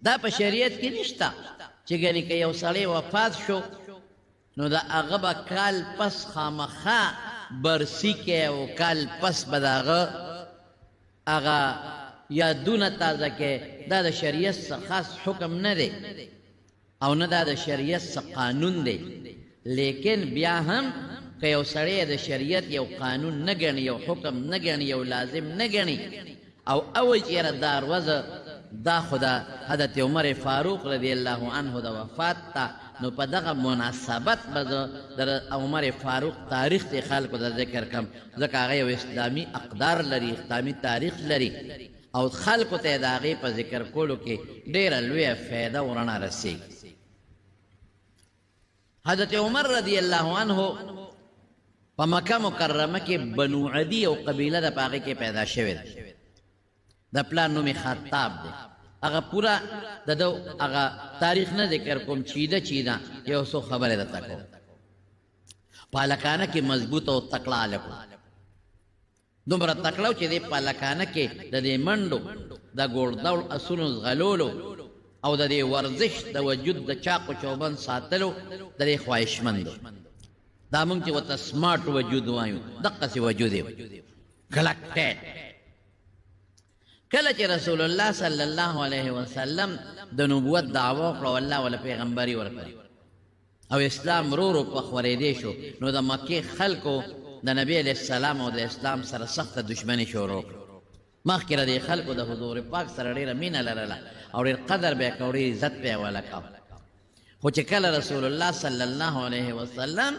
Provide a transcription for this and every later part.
دا په شریعت کې نشته چې ګنې که یو سړی وفات شو نو د هغه به کال پس خامخا برسی کې او کال پس به د هغه یادونه تازه کې. دا د شریعت څخه خاص حکم نه دی او نه دا د شریعت څخه قانون دی. لیکن بیا هم که یو سړی د شریعت یو قانون نه ګڼي، یو حکم نه ګڼي، یو لازم نه ګڼي او اوی چې یاره دا ورځ دا خو د حضرت عمر فاروق رضی الله عنه د وفات ته، نو په دغه مناسبت به زه د عمر فاروق تاریخ ته خلکو ته ذکر کړم، ځکه هغه یو اسلامي اقدار لري، اسلامي تاریخ لري او خلکو ته د هغې په ذکر کولو کې ډېره لویه فایده او رڼا رسېږي. حضرت عمر رضی الله عنه په مکه مکرمه کې بنو عدي او قبیله د په هغې کې پیدا شوې ده. د پلار نوم خطاب دی. هغه پورا د ده هغه تاریخ نه ذکر کوم، چیده یو څو خبرې درته کوم. په هلکانه کې مضبوط او تکړه هلک و. دومره تکړه و چې دې په هلکانه کې د دې منډو د ګوړدوړ اسونو ځغلولو او د دې ورزش د وجود د چاقو چوبند ساتلو د دې خواهشمند و. دا موږ چې ورته سمارټ وجود وایو، دقسې وجود یې کلک ټیټ. کله چې رسول الله صلی الله علیه وسلم د نبوت دعوه وکړه او الله وله پیغمبري ورکړه او اسلام ورو ورو په خورېدی شو، نو د مکې خلکو د نبی علیه السلام او د اسلام سره سخته دشمني شروع کړه. مخکې د دې خلکو د حضور پاک سره ډېره مینه لرله او ډېر قدر به یې کوه، ډېر عزت به یې وله کوه. خو چې کله رسول الله صلی الله علیه وسلم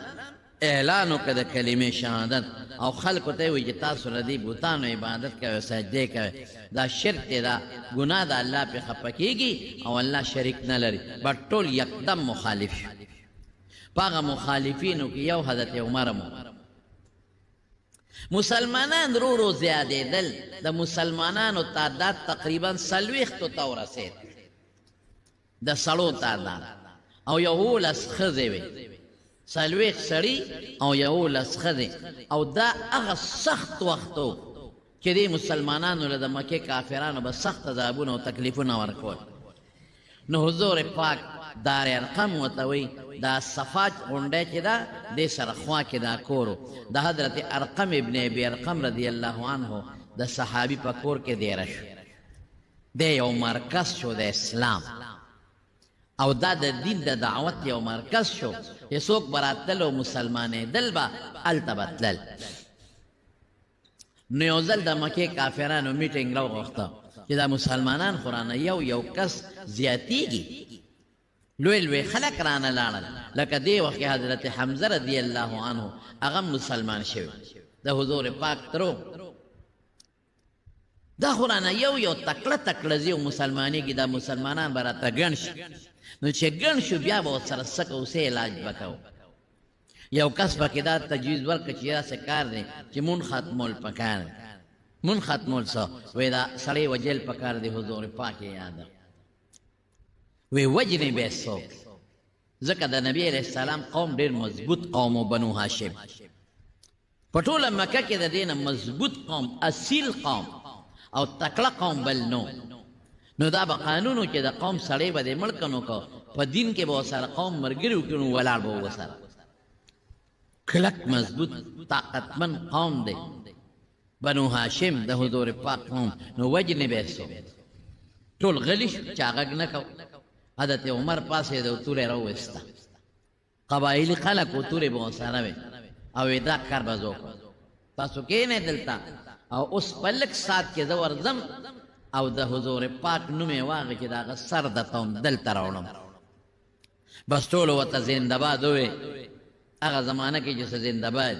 اعلان وکړه د کلمې شهادت او خلکو ته یې وایي چې تاسو له دې بوتانو عبادت کوئ او سجدې کوئ، دا شرک دی، دا ګناه ده، الله پرې خفه کېږي او الله شریک نه لري. بټ ټول یکدم مخالف شو. په هغه مخالفینو کې یو حضرت عمر مو. مسلمانان رو رو زیادېدل، د مسلمانانو تعداد تقریبا 40 ته ورسېد، د سړو تعداد، او 11 ښځې وې، 40 سړي او 11 ښځې. او دا هغه سخت وخت و چې دې مسلمانانو له د مکې کافرانو به سخت عذابونه او تکلیفونه ورکول. نو حضور پاک دار ارقم ورته وایي، دا صفا غونډی چې ده دې سره خوا کې دا کور و د حضرت ارقم ابن ابي ارقم رضی الله عنه د صحابي په کور کې دیره شو. دی یو مرکز شو د اسلام او دا د دین د دعوت یو مرکز شو چې څوک به راتلل او مسلمانېدل به هلته به تلل. نو یو ځل د مکې کافرانو میټینګ راوغوښته چې دا مسلمانان خو رانه یو کس زیاتېږي، لوی لوی خلک رانه لاړل. لکه دې وخت کې حضرت حمزه رضی الله عنه هغه مسلمان شوی د حضور پاک ترو. دا خو رانه یو تکړه ځي او مسلمانېږي، دا مسلمانان به راته ګڼ شي. نو چې ګڼ شو بیا به ورسره څه کوو، څه علاج به کوو. یو کس پکې دا تجویز ورکړه چې داسې کار دی چې مون ختمول پکار دی. مون ختمول څه وایي، دا سړی وجل پکار دی، حضور پاک یې یاده وی وجنې به څوک، ځکه د نبی علیه السلام قوم ډېر مضبوط قوم و بنو هاشم. په ټوله مکه کې د دې نه مضبوط قوم، اصیل قوم او تکړه قوم بل نو دا به قانون و چې د قوم سړی به دې مړ که نو که په دین کې به ورسره قوم ملګري وکړي نو ولاړ به ورسره. کلک مضبوط طاقتمن قوم دی بنو هاشم د حضور پاک قوم. نو وجنې به څوک، ټول غلي شو چې غږ نه کو. حضرت عمر پاسې د تورې راوویسته، قبایلي خلک و تورې به ورسره وې او دا کار به زه وکړم، تاسو کښېنئ دلته او اوس په لږ ساعت کې زه ورځم او د حضور پاک نوم یې واخلئ چې د هغه سر درته هم دلته راوړم. بس ټولو ورته زنده‌باد وویل، هغه زمانه کې چې څه زنده‌باد،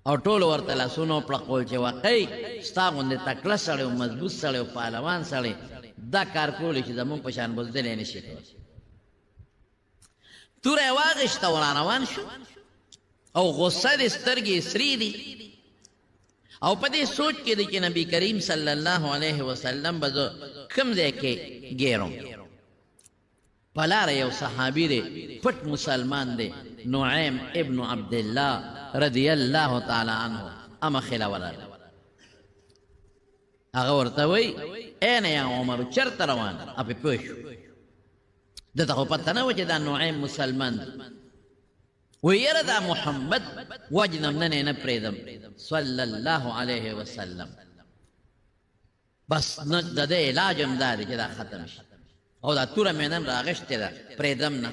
او ټولو ورته لاسونه وپړقول چې واقعي ستا غوندې تکړه سړی او مضبوط سړی او پهلوان سړی دا کار کولی چې زمونږ په شان بزدلی نه شي کولی. توره یې واخېسته او راروان شو او غصه دې سترګې سرې دي او په دې سوچ کې دی چې نبی کریم صلی الله علیه وسلم به زه کوم ځای کې ګیرم. په لاره یو صحابي دی، پټ مسلمان دی، نعیم ابن عبدالله رضی الله تعالی عنه، مخې له ورغی. هغه ورته وی این یا عمر چرته روان اپې پوه شو دته خو پته نه وه چې دا نعیم مسلمان دی وی یره دا محمد وجنم نن یې نه پرېږدم صلی الله علیه وسلم بس نه د دې علاج هم دا دی چې دا ختم شي او دا توره مې نن راغښتې ده پرېږدم نه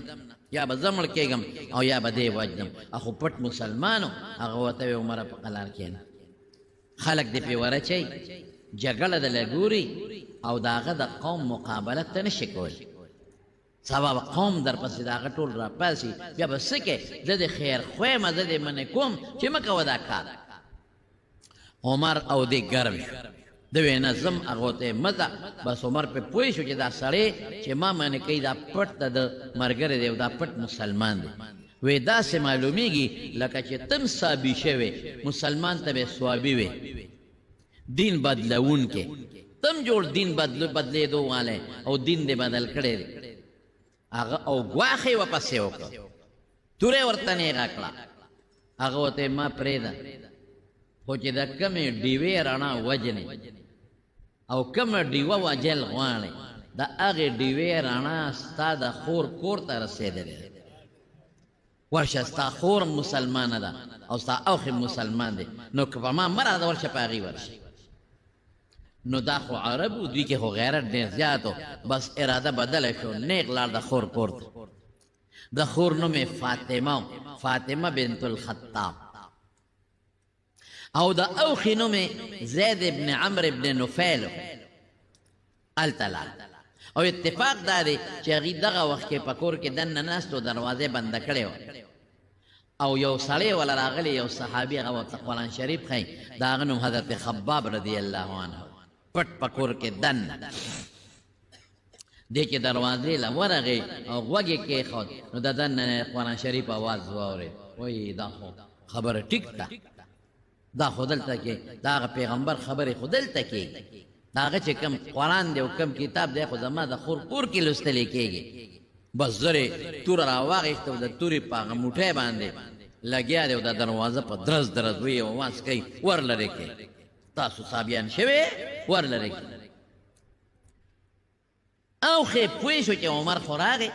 یا به زه مړ کېږم او یا به دې وجنم اخو پټ مسلمان و هغه ورته وی عمره په قلار کښېنه خلک دې پې ورچوي جګړه دله ګوري او د هغه د قوم مقابله ته نشي کولی سبا قوم در پسې د هغه ټول راپاسي بیا به څه کې زه د خیر خویم زه دې منې کوم چې مه کوه دا کار عمر او دې ګرم شو د وی نه ځم هغو ته یې مه ځه بس عمر پې پوه شو چې دا سړی چې ما منې کوي دا پټ د ملګری دی او دا پټ مسلمان دی وی داسې معلومیږي لکه چې تم صابي شوی مسلمان ته به صوابي وی دین بدلون کې تم جوړ دین بدلېدو والی او دین دې بدل کړی دی هغه او ګواښې ورپسې وکړه تورې ورته نیغه کړه هغه ورته ما پرېږده خو چې د کمې ډیوې رڼا وجنې او کومه ډیوه وجل غواړې د هغې ډیوې رڼا ستا د خور کور ته رسېدلې ده ورشه ستا خور مسلمانه ده او ستا اوښ مسلمان دی نو که په ما مه راځه ورشه په هغې ورشه نو دا خو عربو دوی کې خو غیرت ډېر زیات و بس اراده بدله شو نیغ لاړ د خور کور ته د خور نوم یې فاطمه بنت الخطاب او د اوښې نوم یې زید ابن عمرو ابن نفیل هلته لاړ او اتفاق دا دی چې هغې دغه وخت کې په کور کې دننه ناست و دروازې بنده کړې وه او یو سړی وله راغلی یو صحابي هغه ورته قرآن شریف ښایي د هغه نوم حضرت خباب رضی الله عنه پټ په کور کې دننه دی چې دروازې له ورغی او غوږ یې کېښود نو د دننه قرآن شریف اواز واورېد وایي دا خو خبره ټیک ده دا خو دلته کې د هغه پیغمبر خبرې خو دلته کېږي د هغه چې کوم قرآن دی او کوم کتاب دی خو زما د خور کور کې لوستلی کېږي بس زر یې توره راواغېسته او د تورې په هغه موټی باندې لګیا دی او د دروازه په درز درز وی اواز کوي ور لرې کړئ تاسو صابیان شوې ور لرې کړئ اوښې پوه شو چې عمر خو راغی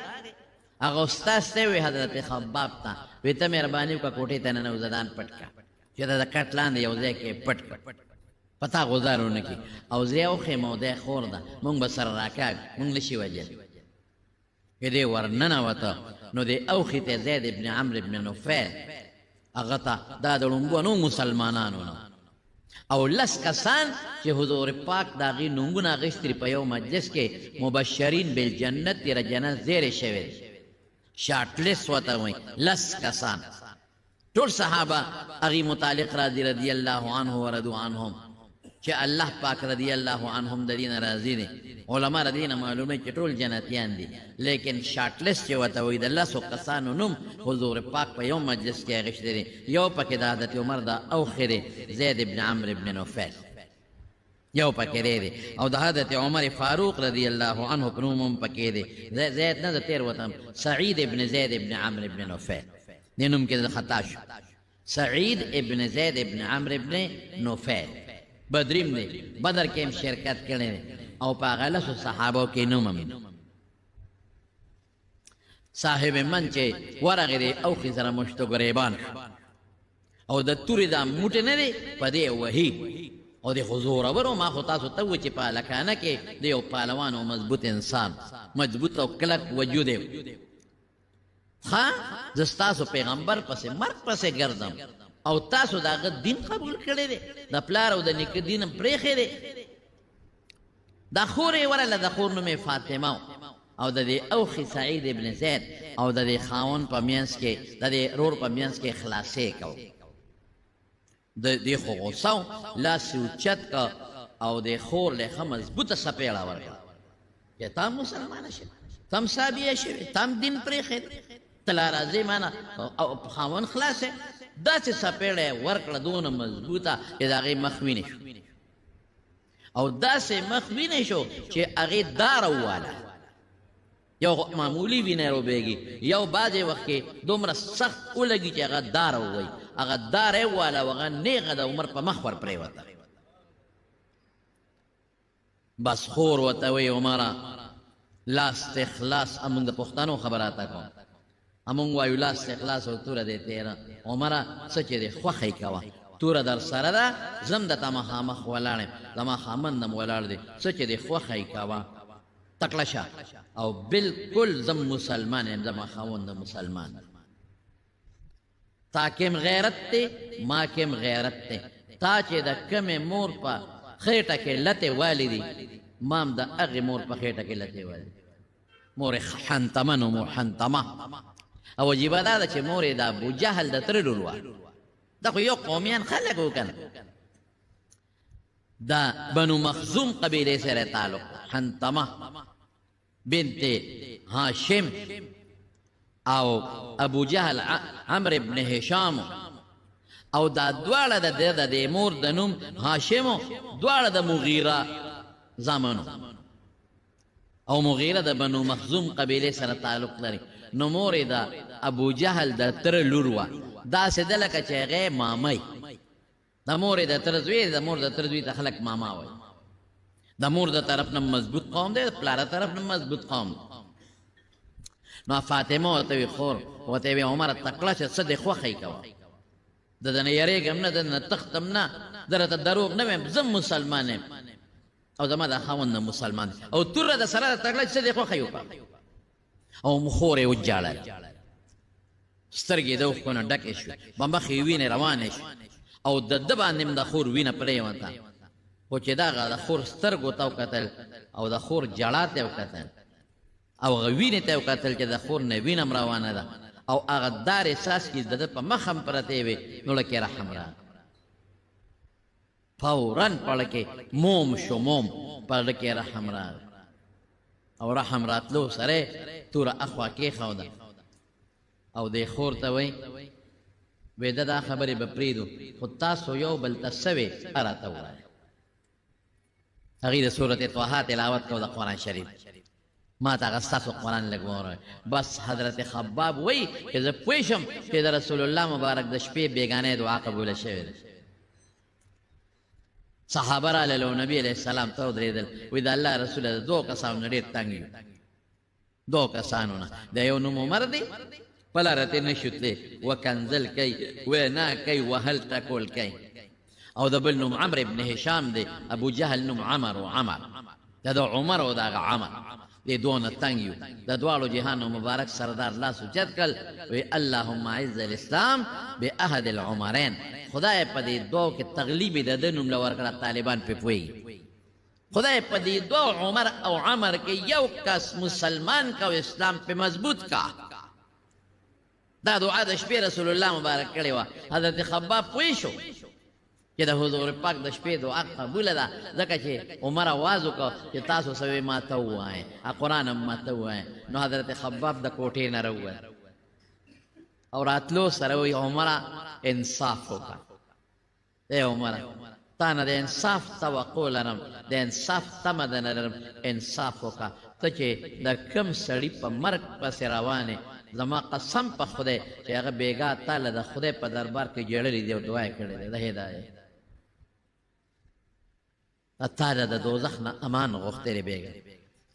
هغه استاد ته وی حضرت خباب ته وی ته مهرباني وکړه کوټې ته ننوځه ځان پټ کړه چې د کټ لاندې یو ځای کې پټ کړه پتا غزار ونه کړي او زه یې اوښې مودی خور ده مونږ به سره راکاږو مونږ نه شي وجلی چې دی ورننوته نو د اوښې ته زید ابن عمرو ابن نفیل هغه ته دا د ړومبنو مسلمانانو نه او لس کسان چې حضور پاک د هغې نومونه اخیستي په یو مجلس کې مبشرین بالجنت تېره جنت زیری شوی دی شاټلیس ورته وایي لس کسان ټول صحابه هغې متعلق راځي رضی الله عنه ورضو عنهم چې الله پاک رضی الله عنهم د دې نه راضي دي علما د دې نه معلومه چې ټول جنتیان دي لیکن شاټلیس چې ورته وایي د لسو کسانو نوم حضور پاک په یو مجلس کې اخیستی دی یو پکې د حضرت عمر د اوښې دی زید ابن عمرو ابن نفیل یو پکې دی او د حضرت عمر فاروق رضی الله عنه په نوم هم پکې دی زید نه د تېر وطن سعید ابن زید ابن عمرو ابن نفیل دې نوم کې د خطا شو سعید ابن زید ابن عمرو ابن نفیل بدریم دی بدر کې هم شرکت کړی دی او په هغه لسو صحابو کې نوم هم صاحب من چې ورغې دی اوښې سره مشتو ګریبان شو او د تورې دا موټې نه دی په دې وهي او د خو زورور ما خو تاسو ته ووایي چې په هلکانه کې د یو پهلوان او مضبوط انسان مضبوط او کلک وجود یې ښه زه ستاسو پیغمبر پسې مرګ پسې ګرځم او تاسو د هغه دین قبول کړی دی د پلار او د نیکه دین هم پرېښی دی دا خور یې ورله د خور نوم یې فاطمه او د دې اوښې سعید ابن زید او د دې خاوند په منځ کې د دې رور په منځ کې خلاصې کو د دې خو غوسه و لاس یې اوچت که او د خور له ښه مضبوطه څپېړه ورکړه چې تا مسلمانه شوې تم صابیه شوې تم دین پرېښی دی ته لا راځې مانه او خاوند خلاصې داسې څپېړه یې ورکړه دونه مضبوطه چې د هغې مخ وینې شو او داسې مخ وینې شو چې هغې داره وواله یو معمولي وینه روبېږي یو بعضې وخت کې دومره سخت ولګي چې هغه داره ووایي هغه داره یې وواله او هغه نیغه د عمر په مخ ور پرېوته بس خور ورته وایي عمره لاس ته اخلاص امونږ د پښتنو خبراته کوم امونږ وایو لاس ته اخلاص او توره دې تیره عمره څه چې دی خوښۍ کوه توره در سره ده زم درته مخامخ ولاړ یم زما خاوند هم ولاړ دی څه چې دی خوښۍ کوه تکړه شه او بلکل زم مسلمان یم زما خاوند مسلمان تا کم غیرت دی ما کم غیرت دی تا چې د کمې مور په خېټه کې لتې والی دي ما هم د هغې مور په خېټه کې لتې والی مور حنتمه نو مور حنتمه او عجیبه دا ده چې مور یې د ابوجهل د تره لور وه دا خو یو قومیان خلک و که نه د بنو مخزوم قبیلې سره تعلق حنتمه بنت هاشم او ابو جهل عمر ابن هشام او دا دواړه د دې مور د نوم هاشم دواړه د مغیره زامنو او مغیره د بنو مخزوم قبیلې سره تعلق لري نو مور یې د ابو جهل د تره لور وه داسې ده لکه چې هغې مامۍ د مور یې د تره زوی د مور د تره زوی ته خلک ماما وایي د مور د طرف نه مضبوط قوم دی د پلاره طرف نه مضبوط قوم دی نو فاطمه ورته وي خور ورته وي عمره تکړه شه څه دې خوښۍ کوه د ده نه یریږم نه د نه تختم نه زه راته دروغ نه ویم زه مسلمان یم او زما د خاوند نه مسلمان دی او توره د سره د تکړه څه دې خوښۍ وکړه او خور یې وجاړل سترګې د اوښکو نه ډکې شوې بمبخې وینې روانې شوې او د ده باندې هم د خور وینه پرېوته خو چې دغه د خور سترګو ته وکتل او د خور جړا ته وکتل او هغه وینې ته وکتل چې د خور نه وینه هم روانه ده او هغه دار احساس کړي د ده په مخ هم پرتې وې نو لکې رحم راغی فورا په زړه کې موم شو موم په زړه کې رحم راغی او رحم راتلو سره توره اخوا کېښوده او دې خور ته وایي وی دا خبرې به پرېږدو خو تاسو یو بل ته څه وې راته ووایه هغې د سورت طه تلاوت کو د قرآن شریف ما ته هغه ستاسو قرآن لږ ووایه بس حضرت خباب وایي چې زه پوه شم چې د رسول الله مبارک د شپې بېګانۍ دعا قبوله شوې ده صحابه راغلل او نبي علیه السلام ته ودرېدل وایي د الله رسوله د دوو کسانو نه ډېر تنګ یو دوو کسانو نه د یو نوم عمر دی پله راتې نه شو تللی وکنځل کوي وینا کوي وهل ټکول کوي او د بل نوم عمر ابن هشام دی ابو جهل نوم عمر و عمر د عمر او دغه عمر دې دونه تنګ یو د دواړو جهانو مبارک سردار لاس اوچت کړل وی اللهم اعز الاسلام باحد العمرین خدای په دې دوو کې تغلیب د ده نوم له ورکړه طالبان پې پوهېږي خدای په دې دوو عمر او عمر کې یو کس مسلمان کا او اسلام پې مضبوط کا دا دعا د شپې رسول الله مبارک کړې وه حضرت خباب پوه شو چې د حضور پاک د شپې دعا قبوله ده ځکه چې عمر آواز وکړه چې تاسو څه ما ته ووایئ قرآن هم ما ته ووایئ نو حضرت خباب د کوټې نه راووت او راتلو سره وایي عمره انصاف وکړه ای عمره تا نه د انصاف توقع لرم د انصاف تمه نه لرم انصاف وکړه ته چې د کوم سړي په مرګ پسې روانې زما قسم په خدای چې هغه بېګا تا له د خدای په دربار کې جړلي دي او دعا یې کړې ده د هدایت تا له د دوزخ نه امان غوښتلی بېګا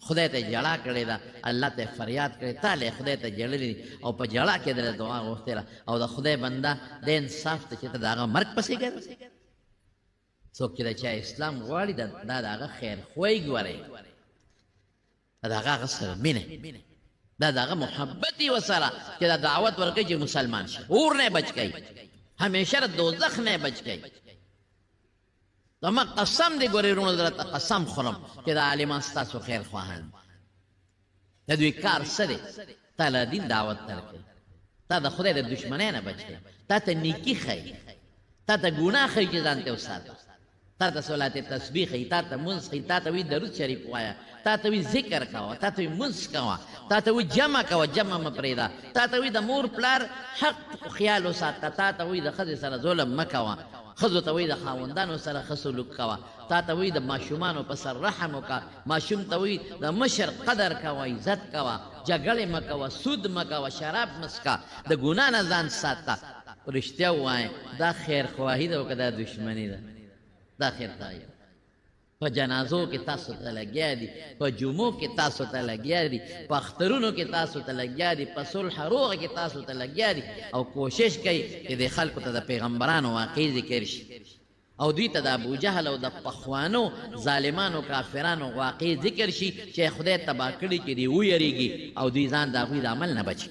خدای ته جړا کړې ده الله ته فریاد کړې تا له خدای ته جړلي دي او په جړا کې د دعا غوښتله او د خدای بنده د انصاف ته چې ته د هغه مرګ پسې ګرځې څوک چې د چا اسلام غواړي دا د هغه خیر خوی ګورئ د هغه سره مینه دا دغه محبت یې ورسره چې دا دعوت ورکوي چې مسلمان شي اور نه بچ کوي همیشه د دوزخ نه بچ کوي زما قسم دی ګورې وروڼو درته قسم خورم چې دا عالمان ستاسو خیر خواهان د دوی کار څه دی تا له دین دعوت درکوي تا د خدای د دشمنۍ نه بچ کوي تا ته نیکي ښیي تا ته ګناه ښیي چې ځان ته وساته تا ته صلات تسبیح ښیي تا ته مونځ ښیي تا ته وایي درود شریف وایه تا ته وایي ذکر کوه تا ته وایي مونځ کوه تا ته وایي جمع کوه جمع مه پرېږده تا ته وایي د مور پلار حق خیال وساته تا ته وایي د ښځې سره ظلم مه کوه ښځو ته وایي د خاوندانو سره ښه سلوک کوه تا ته وایي د ماشومانو په سر رحم وکړه ماشوم ته وایي د مشر قدر کوه عزت کوه جګړې مه کوه سود مه کوه شراب مه څښه د ګناه نه ځان ساته رښتیا ووایه دا خیر خواهي ده او که دا دشمني ده دا خیر خواهي په جنازو کې تاسو ته لګیا دي، په جمعو کې تاسو ته لګیا دي، په اخترونو کې تاسو ته لګیا دي، په صلح روغه کې تاسو ته لګیا دي، او کوشش کوي چې د خلکو ته د پیغمبرانو واقعي ذکر شي او دوی ته د ابو جهل او د پخوانو ظالمانو کافرانو واقعي ذکر شي چې خدای تباه کړي چې دی ویریږي او دوی ځان د هغوی د عمل نه بچي.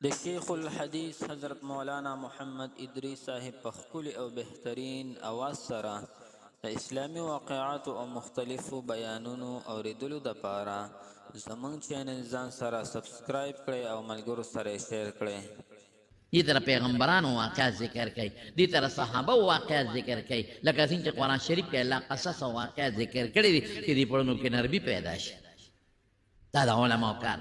د شیخ الحدیث حضرت مولانا محمد ادریس صاحب په ښکلي او بهترین اواز سره د اسلامي واقعاتو او مختلفو بیانونو اوریدلو دپاره زموږ چینل ځان سره سبسکرایب کړئ او ملګرو سره یې شیر کړئ. دې طرح پیغمبرانو واقعات ذکر کوي، دې طرح صحابه واقعات ذکر کوي، لکه څنګه چې قرآن شریف کې الله قصص او واقعات ذکر کړي دي چې دې پړونو کې نرمي پیدا شي. دا د علماو کار.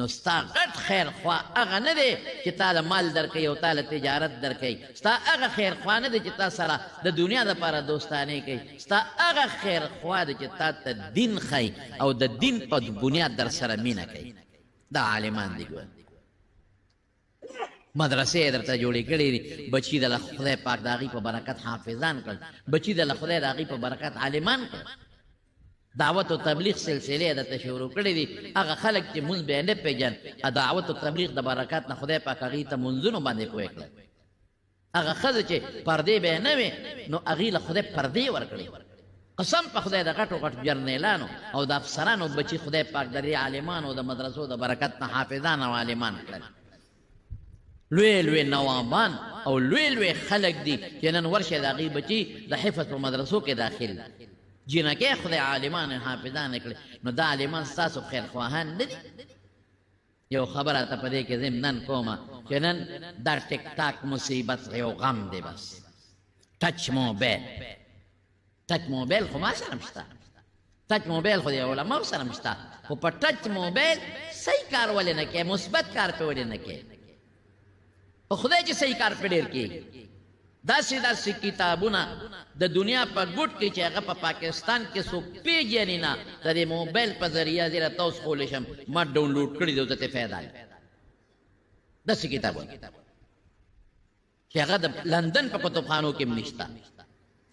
نو ستا غټ خیر خوا هغه نه دی چې تا له مال درکوي او تا له تجارت درکوي، ستا هغه خیر خوا نه دی چې تا سره د دنیا دپاره دوستانې کوي، ستا هغه خیر خوا دی چې تا ته دین ښیي او د دین په بنیاد در سره مینه کوي. دا عالمان دي ګوره، مدرسې درته جوړې کړې دي، بچي د خدای پاک د هغې په برکت حافظان کړل، بچي د خدای د هغې په برکت عالمان کړل. دعوت و تبلیغ سلسلې درته شروع کړې دي، هغه خلک چې مونځ به یې نه پېژن، دعوت و تبلیغ د برکات نه خدای پاک هغې ته مونځونو باندې پوه کړل. هغه ښځه چې پردې به یې نه وې نو هغې له خدای پردې ورکړې. قسم په خدای د غټو غټ جرنیلانو او د افسرانو بچي خدای پاک د دې عالمانو د مدرسو د برکت نه حافظان او عالمان کړل. لوی لوی نوابان او لوی لوی خلق دي چې نن ورشه د هغې بچي د حفظ په مدرسو کې داخل جنکې خدای عالمان حافظان کړي. نو دا عالمان ستاسو خیرخواهان نه دي؟ یو خبره ته په دې کې ضمنن کومه چې نن دا ټیک ټاک مصیبت یو غم دی. بس ټچ موبایل خو ما سره شته، ټچ موبایل خو د علماو سره شته، خو په ټچ موبایل صحیح کار ولې نه کوې، مثبت کار پې ولې نه کوې؟ په خدای چې صحیح کار پې ډېر کېږي. داسې کتابونه د دنیا په ګوټ کې چې هغه په پاکستان کې څوک پېژني نه، د دې موبایل په ذریعه زه راته اوس کولی شم ما ډاونلوډ کړي دي او درته فایده ده. داسې کتابونه چې هغه د لندن په کتابخانو کې هم نشته،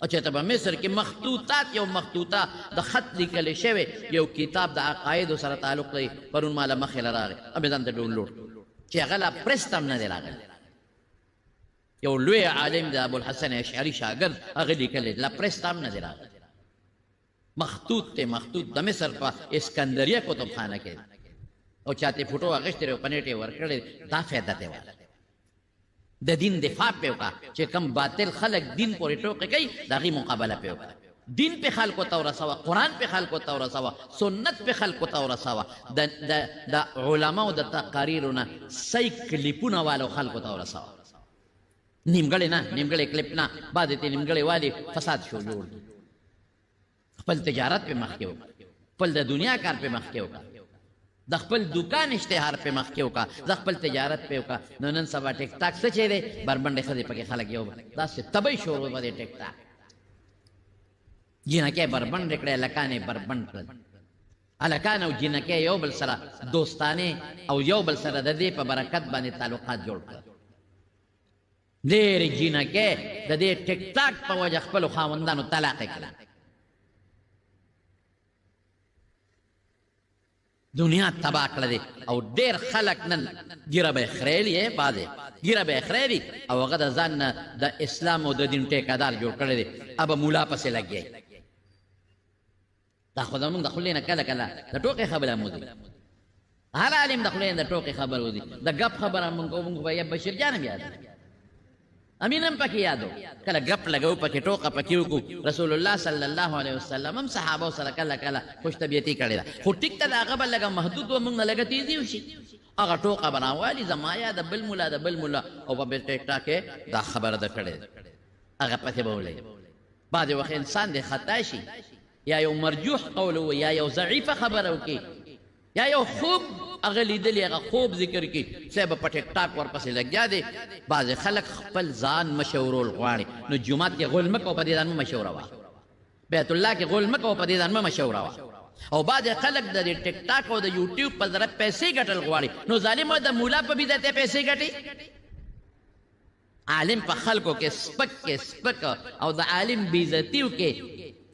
او چېرته په مصر کې مخطوطات یو مخطوطه د خط لیکلی شوی یو کتاب د عقایدو سره تعلق لري، پرون ما له مخې له راغی مې ځان ته ډاونلوډ چې هغه لا پرست هم نه دی راغلی. یو لوی عالم د ابوالحسن اشعري شاګرد هغه لیکلی لا پرست هم نه دی راغلی. مخطوط دی، مخطوط د مصر په اسکندریه کتابخانه کې او چاته فوټو اخیستې او په نیټ یې ورکړی. دا فایده دی واله د دین دفاع پې وکړه چې کم باطل خلک دین پورې ټوقې کوي د هغې مقابله پې وکړه. دین پې خلکو ته ورسوه، قرآن پې خلکو ته ورسوه، سنت پې خلکو ته ورسوه، د علماو د تقاریرو نه صحیح کلیپونه والو خلکو ته ورسوه. نیمګړی نه، نیمګړی کلیپ نه، بعد یې نیمګړی والي فساد شو جوړ دي. خپل تجارت پې مخکې وکړه، خپل د دنیا کار پې مخکې وکړه، د خپل دکان اشتهار پې مخکې وکړه، د خپل تجارت پې وکړه. نو نن سبا ټیک ټاک څه چې دی بربنډې ښځې پکې خلک یو داسې تبۍ شروع به دی ټیک ټاک. جنکۍ بربنډې کړې، هلکان یې بربنډ کړل. هلکان او جنکۍ یو بل سره دوستانې او یو بل سره د دې په برکت باندې تعلقات جوړ کړل. ډېرې جنکۍ د دې ټیک ټاک په وجه خپلو خاوندانو طلاقې کړه. دنیا تباه کړه دی او ډېر خلک نن ګیره به یې خریلي بعضې ګیره به یې خریلي او هغه د ځان نه د اسلام او د دین ټیکهدار جوړ کړی دی، ابه مولا پسې لګیا. دا خو زمونږ د خولې نه کله کله د ټوکې خبره مو دي، هر عالم د خولې نه د ټوکې خبره ودي، د ګپ خبره مونږ کوو. مونږ به بشیر جان هم یاد امین هم پکې یادو، کله ګپ لګو پکې ټوکه پکې وکړو. رسول الله صلی الله علیه وسلم هم صحابو سره کله کله خوش طبیعتي کړې ده، خو ټیک ته د هغه به لږه محدود و، موږ نه لږه تیزي وشي. هغه ټوکه به راوالي زما یا د بل ملا د بل ملا او په ټیک ټاک کې دا خبره ده کړې ده، هغه پسې به ولګي. بعضې وخت انسان د خطا شي، یا یو مرجوح قول ووایي، یا یو ضعیفه خبره وکړي، یا یو خوب هغه لیدلی هغه خوب ذکر کړي، صاحب په ټیک ټاک ورپسې لګیا دی. بعضې خلک خپل ځان مشهورول غواړي. نو جومات کې غول مه کوه، په دې ځان مه مشهوره وه. بیت الله کې غول مه کوه، په دې ځان مه مشهوره وه. او بعضې خلک د دې ټیک ټاک او د یوټیوب په ذره پیسې ګټل غواړي. نو ظالم د مولا په بدعت یې پیسې ګټي. عالم په خلکو کې سپک او د عالم بېعزتي وکړي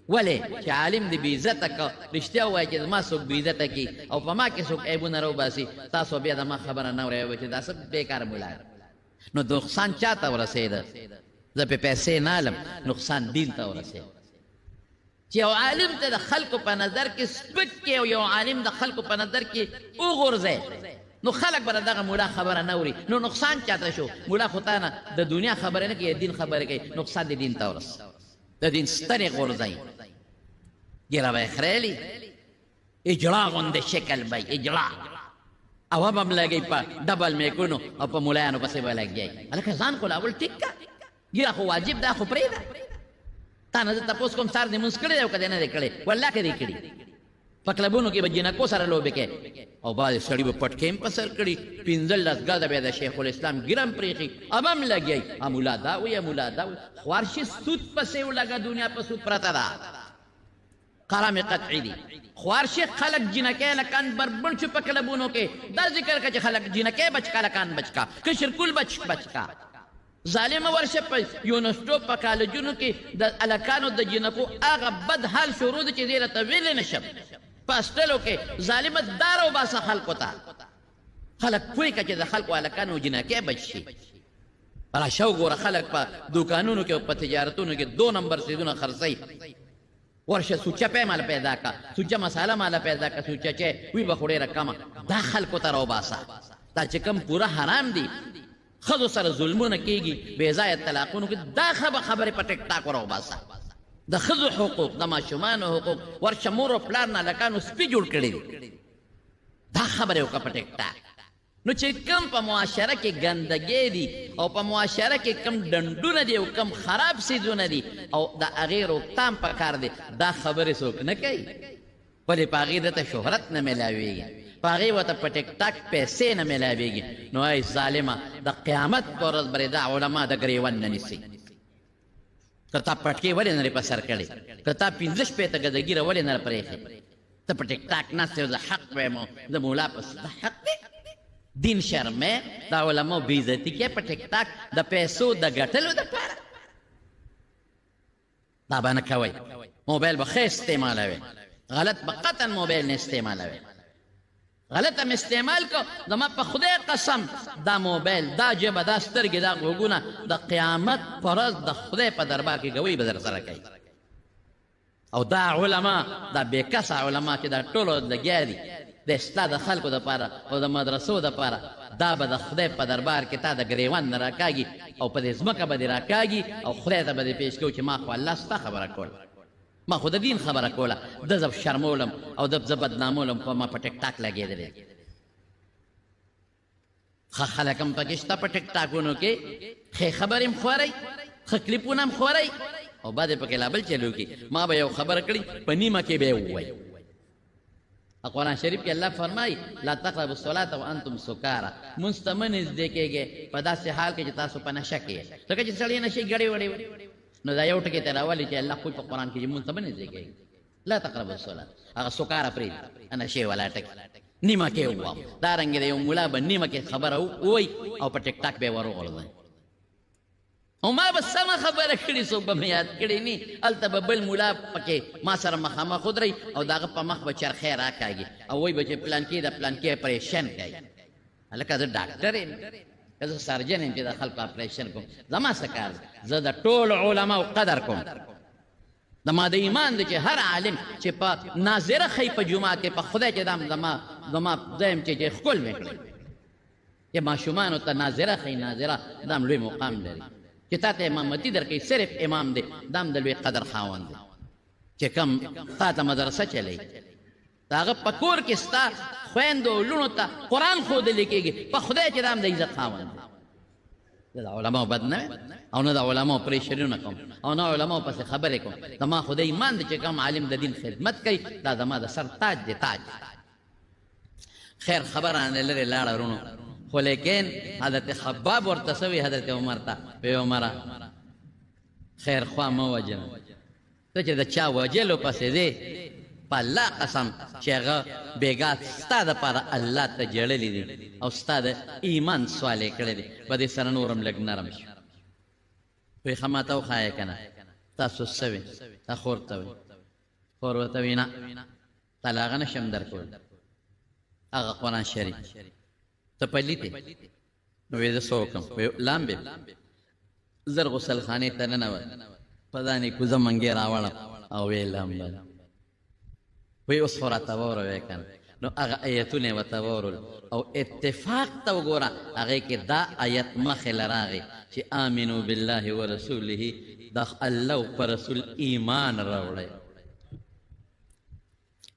ولې چې عالم دې بې عزته که رښتیا ووایي چې زما څوک بې عزته کړي او په ما کې څوک عیبونه راوباسي تاسو بیا د ما خبره نه اورئ چې دا څه بېکاره ملا نو نقصان چا ته ورسېده زه پې پیسې نه الم نقصان دین ته ورسېد چې یو عالم ته د خلکو په نظر کې سپک کې او یو عالم د خلکو په نظر کې وغورځئ نو خلک به دغه مولا خبره نه اوري نو نقصان چاته شو مولا خو تا نه د دنیا خبرې نه کوي دین خبرې کوي نقصان د دین ته ورس د دین ستنې غورځئ ګیره به یې خریلي اجړا غوندې شکل به اجړا او هم لګئ په ډبل میکونو او په ملایانو پسې به لګیئ هلکه ځان خو لاول ټیک که ګیره خو واجب ده خو پرېږده تا نه زه تپوس کوم سار دې مونځ کړی دی او که دې نه دی کړی والله که دې کړي په کلبونو کې به جنکو سره لوبې کوي او بعضې سړي به پټکې هم په سر کړي 15 ګزه به د شیخ الاسلام ګیره هم پرېښي اب هم لګیئ امولا دا وایي امولا دا وایي خوارشي سود پسې ولګه دنیا په سود پرته ده قلم قطعی دی خوارشی خلق جنکے لکان بربن چو پا کلبونو کے در ذکر کا چی خلق جنکے بچکا لکان بچکا کشرکل بچکا ظالم ورشه پا یونسٹو پا کالجونو کے دا الکانو دا جنکو آغا بد حال شروع دا چی زیر طویل نشب پا اسٹلو کے ظالمت دارو باسا خلقو تا خلق کوئی کا چی دا خلقو الکانو جنکے بچشی پلا شو گورا خلق پا دوکانونو کے پا تجارتونو کے 2 نمبر سیدونو خرسی ورشه سوچه پی مال پیدا کا سوچه مساله مال پیدا کا سوچه چه وی بخوڑی رکاما دا خلقو تا رو باسا دا چکم پورا حرام دی خضو سر ظلمون کیگی بیزای طلاقونو کی دا خبر پا ٹک ٹاک رو باسا دا خضو حقوق دا ماشومانو حقوق ورشه مورو پلارنا لکانو سپی جوڑ کردی دا خبر اوکا پا ٹک ٹاک نو چې کم په معاشره کې ګندګي دي او په معاشره کې کم ډنډونه دي او کم خراب سیزونه دي او د هغې روکتام پکار دی دا خبرې څوک نه کوي ولې په هغې دته شهرت نه میلاویږي په هغې ورته په ټیک ټاک پیسې نه میلاویږي نو ای ظالمه د قیامت په ورځ برې دا علما د ګریوان نه نیسي که تا پټکې ولې نه په سر کړې که تا 15 شپېته ګزګیره ولې نه پرېښې ته په ټیک ټاک ناست یو زه حق وایم د مولا پس دا حق دی دین شرمه دا علماء بیزتی کې په ټیک ټاک د پیسو د ګټلو دپاره دا به نه کوئ موبایل به ښه استعمالوئ غلط به قطعا موبایل نه استعمالوئ غلط هم استعمال کو زما په خدای قسم دا موبایل دا جبه دا سترګې دا غوږونه د قیامت په ورځ د خدای په دربار کې ګوی به در سره کوي او دا علما دا بېکسه علما چې دا ټولو لګیا دي د اصلاح د خلکو دپاره او د مدرسو دپاره دا به د خدای په دربار کې تا د ګریوان نه راکاږي او په دې ځمکه به دې راکاږي او خدای ته به دې پیش کوو چې ما خو الله ستا خبره کوله ما خو د دین خبره کوله ده زه شرمولم او ده زه بدنامولم په ما په ټیک ټاک لګېدلی ښه خلک هم پکې شته په ټیک ټاکونو کې ښې خبرې هم خورئ ښه کلیپونه هم خورئ او بعد یې پکې لا بل چلو کې ما به یو خبره کړي په نیمه کې به یې ووایي قرآن شریف کې الله فرمایي لا تقربوا الصلاة وانتم سکارا مونځ ته مه نږدې کېږئ په داسې حال کې چې تاسو په نشه کې یې ځکه چې سړی نشې ګړې وړې نو دا یو ټکي ته راولي چې الله خو په قرآن کې چې مونځ ته مه نږدې کېږئ لا تقربوا الصلاة هغه سکاره پرېږدي نشې والا ټکي نیمه کې وواو دارنګې د یو ملا به نیمه کې خبره ووایي او په ټیک ټاک به یې وروغورځوي او ما به سمه خبره کړې څوک به مې یاد کړې نی هلته به بل ملا پکې ما سره مخامخ ودرئ او د هغه په مخ به چرخی راکاږي او وایي به چې پلانکي د پلانکي اپریشن کوي هلکه زه ډاکټر یم که زه سرجن یم چې د خلکو اپریشن کوم زما څه کار دی زه د ټولو علماو قدر کوم زما د ایمان دی چې هر عالم چې په ناظره ښیي په جومات کې په خدای چې دا زما زه یم چې ښکل مې کړی چې ماشومانو ته ناظره ښیي ناظره دا هم لوی مقام لري چې تا ته امامتي درکوي صرف امام دی دا هم د لوی قدر خاوند دی چې کم تا ته مدرسه چلی د هغه په کور کې ستا خویندو لوڼو ته قرآن ښودلی کېږي په خدای چې دا هم د عزت خاوند دی زه د علماو بد نه او نه د علماو پریشرونه کوم او نه علماو پسې خبرې کوم زما خو د ایمان دی چې کوم عالم د دین خدمت کوي دا زما د سر تاج دی تاج خیر خبره نه لرې لاړه ورونو خو لیکن حضرت خباب ورته سوي حضرت عمر ته وی عمره خیر خوا مه وجنه ته چې د چا وجلو پسې دی په الله قسم چې هغه بېګا ستا دپاره الله ته جړلی دي او ستا د ایمان سوال یې کړی دی په دې سره نور هم لږ نرم شو وی ښه ماته وښایه که نه تاسو څه وې تا خور ته وی خور ورته وی نه تعالی هغه نشم درکول هغه قرآن شریف ته پلیتې نو وی زه څه وکړم وی لامبې زر غسل خانې ته ننوت په ځان یې کوزه منګې راوړم او ویې لامبل وی اوس خو راته واوروې که نه نو هغه ایتونه یې ورته واورول او اتفاق ته وګوره هغې کې دا آیت مخې له راغی چې آمنو بالله ورسوله د الله په رسول ایمان راوړی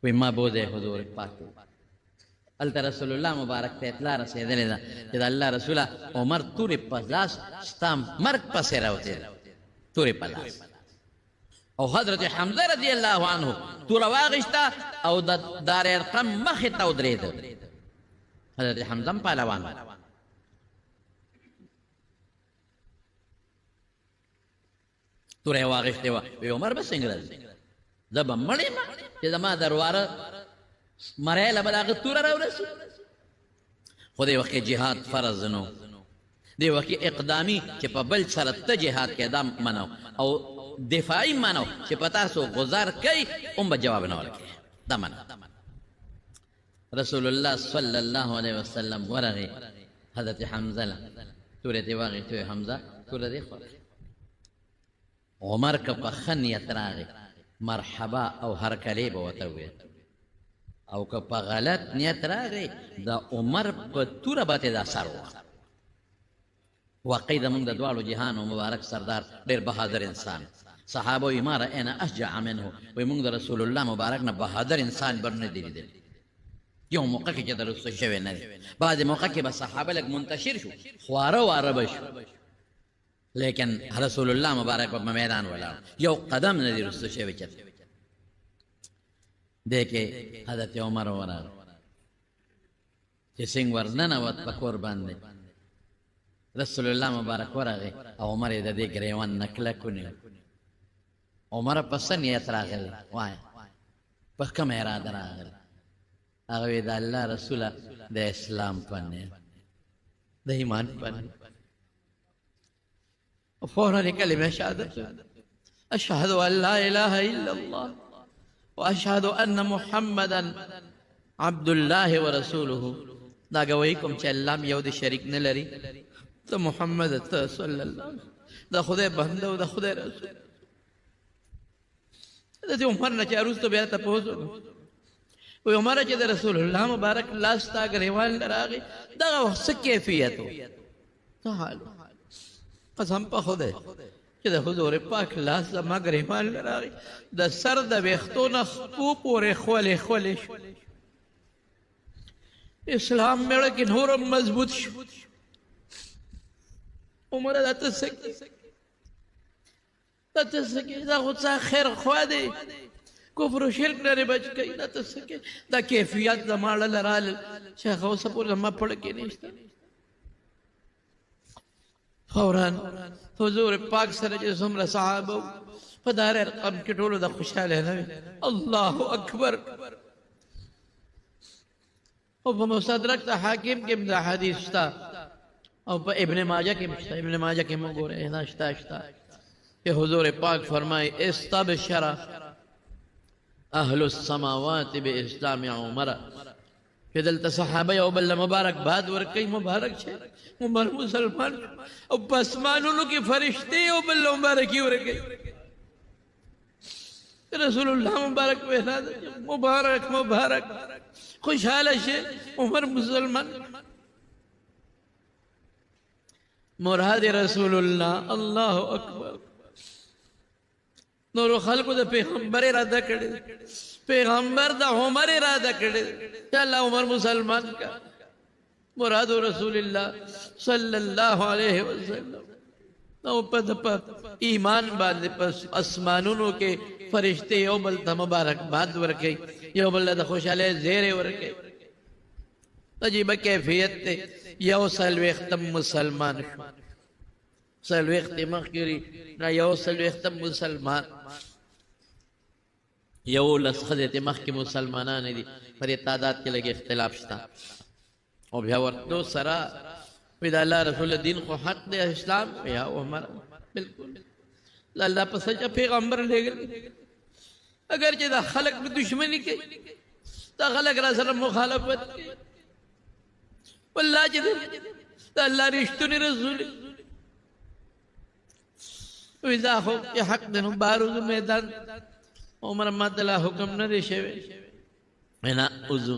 وی ما بوځی حضور پاک هلته رسول الله مبارک ته اطلاع رسېدلې ده چې د الله رسوله عمر تورې په لاس ستا مرګ پسې راوتې ده تورې په لاس او حضرت حمزه رضی الله عنه توره واغېسته او د دار ارقم مخې ته ودرېده حضرت حمزه هم پهلوان توره یې واغېستې وه وی عمر به څنګه راځي زه به مړ یم چې زما درواره مری له به د هغه توره راورسي خو دې وخت کې جهاد فرض نه دې وخت کې اقدامي چې په بل سره ته جهاد کې دا منو او دفاعي منو چې په تاسو غزار کوي هم به جواب نه ورکوي دا منو رسول الله صلی الله علیه وسلم ورغی حضرت حمزه له تورې ته واغېستې وی حمزه توره دې خوښ عمر که په ښه نیت راغی مرحبا او هرکلی به ورته وویل او که په غلط نیت راغی د عمر په توره به ترې دا سر ووهه واقعي زموږ د دواړو جهانو مبارک سردار ډېر بهادر انسان صحابه وی ما رأینا اشجع منه وی موږ د رسول الله مبارک نه بهادر انسان بر نه دی لیدلی یو موقع کې چې د رسته شوی نه دی بعضې موقع کې به صحابه لږ منتشر شو خواره واره به شو لیکن رسول الله مبارک په میدان ولاړ یو قدم نه دی رسته شوی چېرته دی کې حضرت عمر ورغی چې څنګه ورننوت په کور باندې رسول الله مبارک ورغی او عمر یې د دې ګریوان نه کلک ونیو عمر په څه نیت راغلی وایه په کومه اراده راغلی هغه وی د الله رسوله د اسلام په نیت د ایمان په نیت فورا لكلمة شهادة أشهد أن لا إله إلا الله وأشهد أن محمدا عبد الله ورسوله دا گوئیکم چې الله یو د شریک نه لري ته محمد ته صلی الله دا خدای بنده او دا خدای رسول د عمر نه چې وروسته بیا تپوس وی عمر چې د رسول الله مبارک لاس تا ګریوان راغی دغه وخت څه کیفیت و څه حال قسم په خدای چې د حضور پاک لاس زما ګریوان راغی د سر د ویښتو نه خپو پورې خولې خولې شو اسلام میړه کې نورم مضبوط شو عمر دا ته څه دا خو څه خیر خوا دی کفر و شرک لري بچ کوي دا ته څه دا کیفیت زما له رال شیخ اوس پور زما پړ کې نشته فوراً حضور پاک سره چې څومره صحابه په دار ارقم کې ټولو د خوشاله نه الله اکبر او په مستدرک د حاکم کې د حدیث شته او په ابن ماجه کې شته ابن ماجه کې موږ ګورې دا شته کہ حضور پاک فرمائے استبشر اهل السماوات باسلام عمر کہ دلتا صحابہ او بل مبارک باد ورکی مبارک چھے عمر مسلمان او پسمانونو کی فرشتے او بل مبارکی ورکی رسول اللہ مبارک وینا مبارک مبارک خوشحال چھے عمر مسلمان مراد رسول اللہ اللہ اکبر نورو خلقو دا پیغمبر ارادہ کردے پیغمبر دا عمر ارادہ کردے کہ اللہ عمر مسلمان کا مراد رسول اللہ صلی اللہ علیہ وسلم نو پا ایمان باندے پس اسمانونو کے فرشتے یو بلتا مبارک باد ورکے یو بلتا خوش علیہ زیر ورکے تجیبہ کیفیت تے یو سلویختم مسلمان شو سلویخت مخیری نا یو سلویختم مسلمان یو لسخدت مخی مسلمانان دی پر تعداد کے لگے اختلاف شتا او بیا ورطو سرا پیدا اللہ رسول دین کو حق دے اسلام یا عمر بالکل اللہ پسجا پیغمبر لے گئے اگر چې دا خلق په دشمنی کوي دا خلق را سره مخالفت کوي والله چې دا الله رښتونی رسول وی دا خو چې حق دی نو بارو میدان عمر ماته لا حکم نه دی شوی نه وضو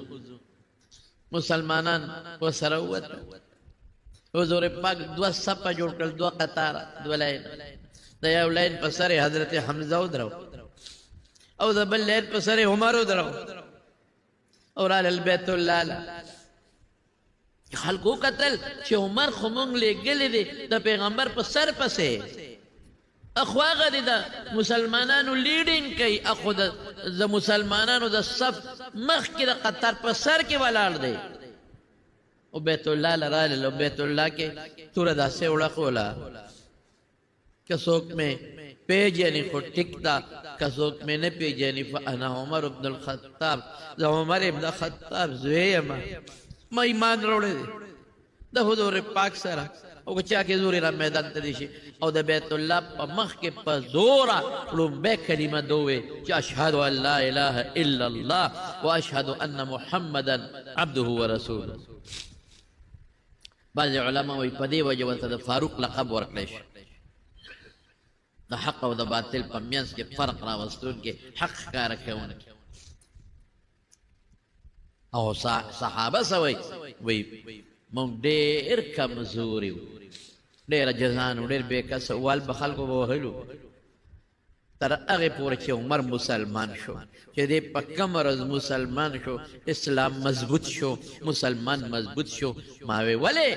مسلمانان ورسره ووتل حضور پاک دوه صفه جوړ کړل دوه قطاره دوه لاین د یو لاین په سر حضرت حمزه ودرو او د بل لاین په سر عمر ودرو او رال البيت الله خلقو قتل چې عمر خو مونږ لېږلی دی د پیغمبر په سر پسې اخو هغه دی د مسلمانانو لیډینګ کوي اخو د مسلمانانو د صف مخکې د قطار په سر کې ولاړ دی او بیت الله لراله او بیت الله کې توره داسې وړقوله که څوک مې پیژني خو ټیک ده که څوک مې نه پیژني فانا عمر بن الخطاب زه عمر بن الخطاب زوی یم ما ایمان راوړی دی د حضور پاک سره او که چا کې زوري را میدان ته دي شي او د بیت الله په مخ کې په زوره لومبۍ کلمه دوی چې اشهد ان لا اله الا الله واشهد ان محمدا عبده ورسوله بعض علما وایي په دې وجه ورته د فاروق لقب ورکړی شي د حق او د باطل په منځ کې فرق راوستونکي حق ښکاره کوونکي او صحابه څه وایي مونږ ډېر کمزوري وو ډېره جزان و ډېر بې کسه وال به خلکو به وهلو تر هغې پورې چې عمر مسلمان شو چې دی په کم ورځ مسلمان شو اسلام مضبوط شو مسلمان مضبوط شو ما وی ولې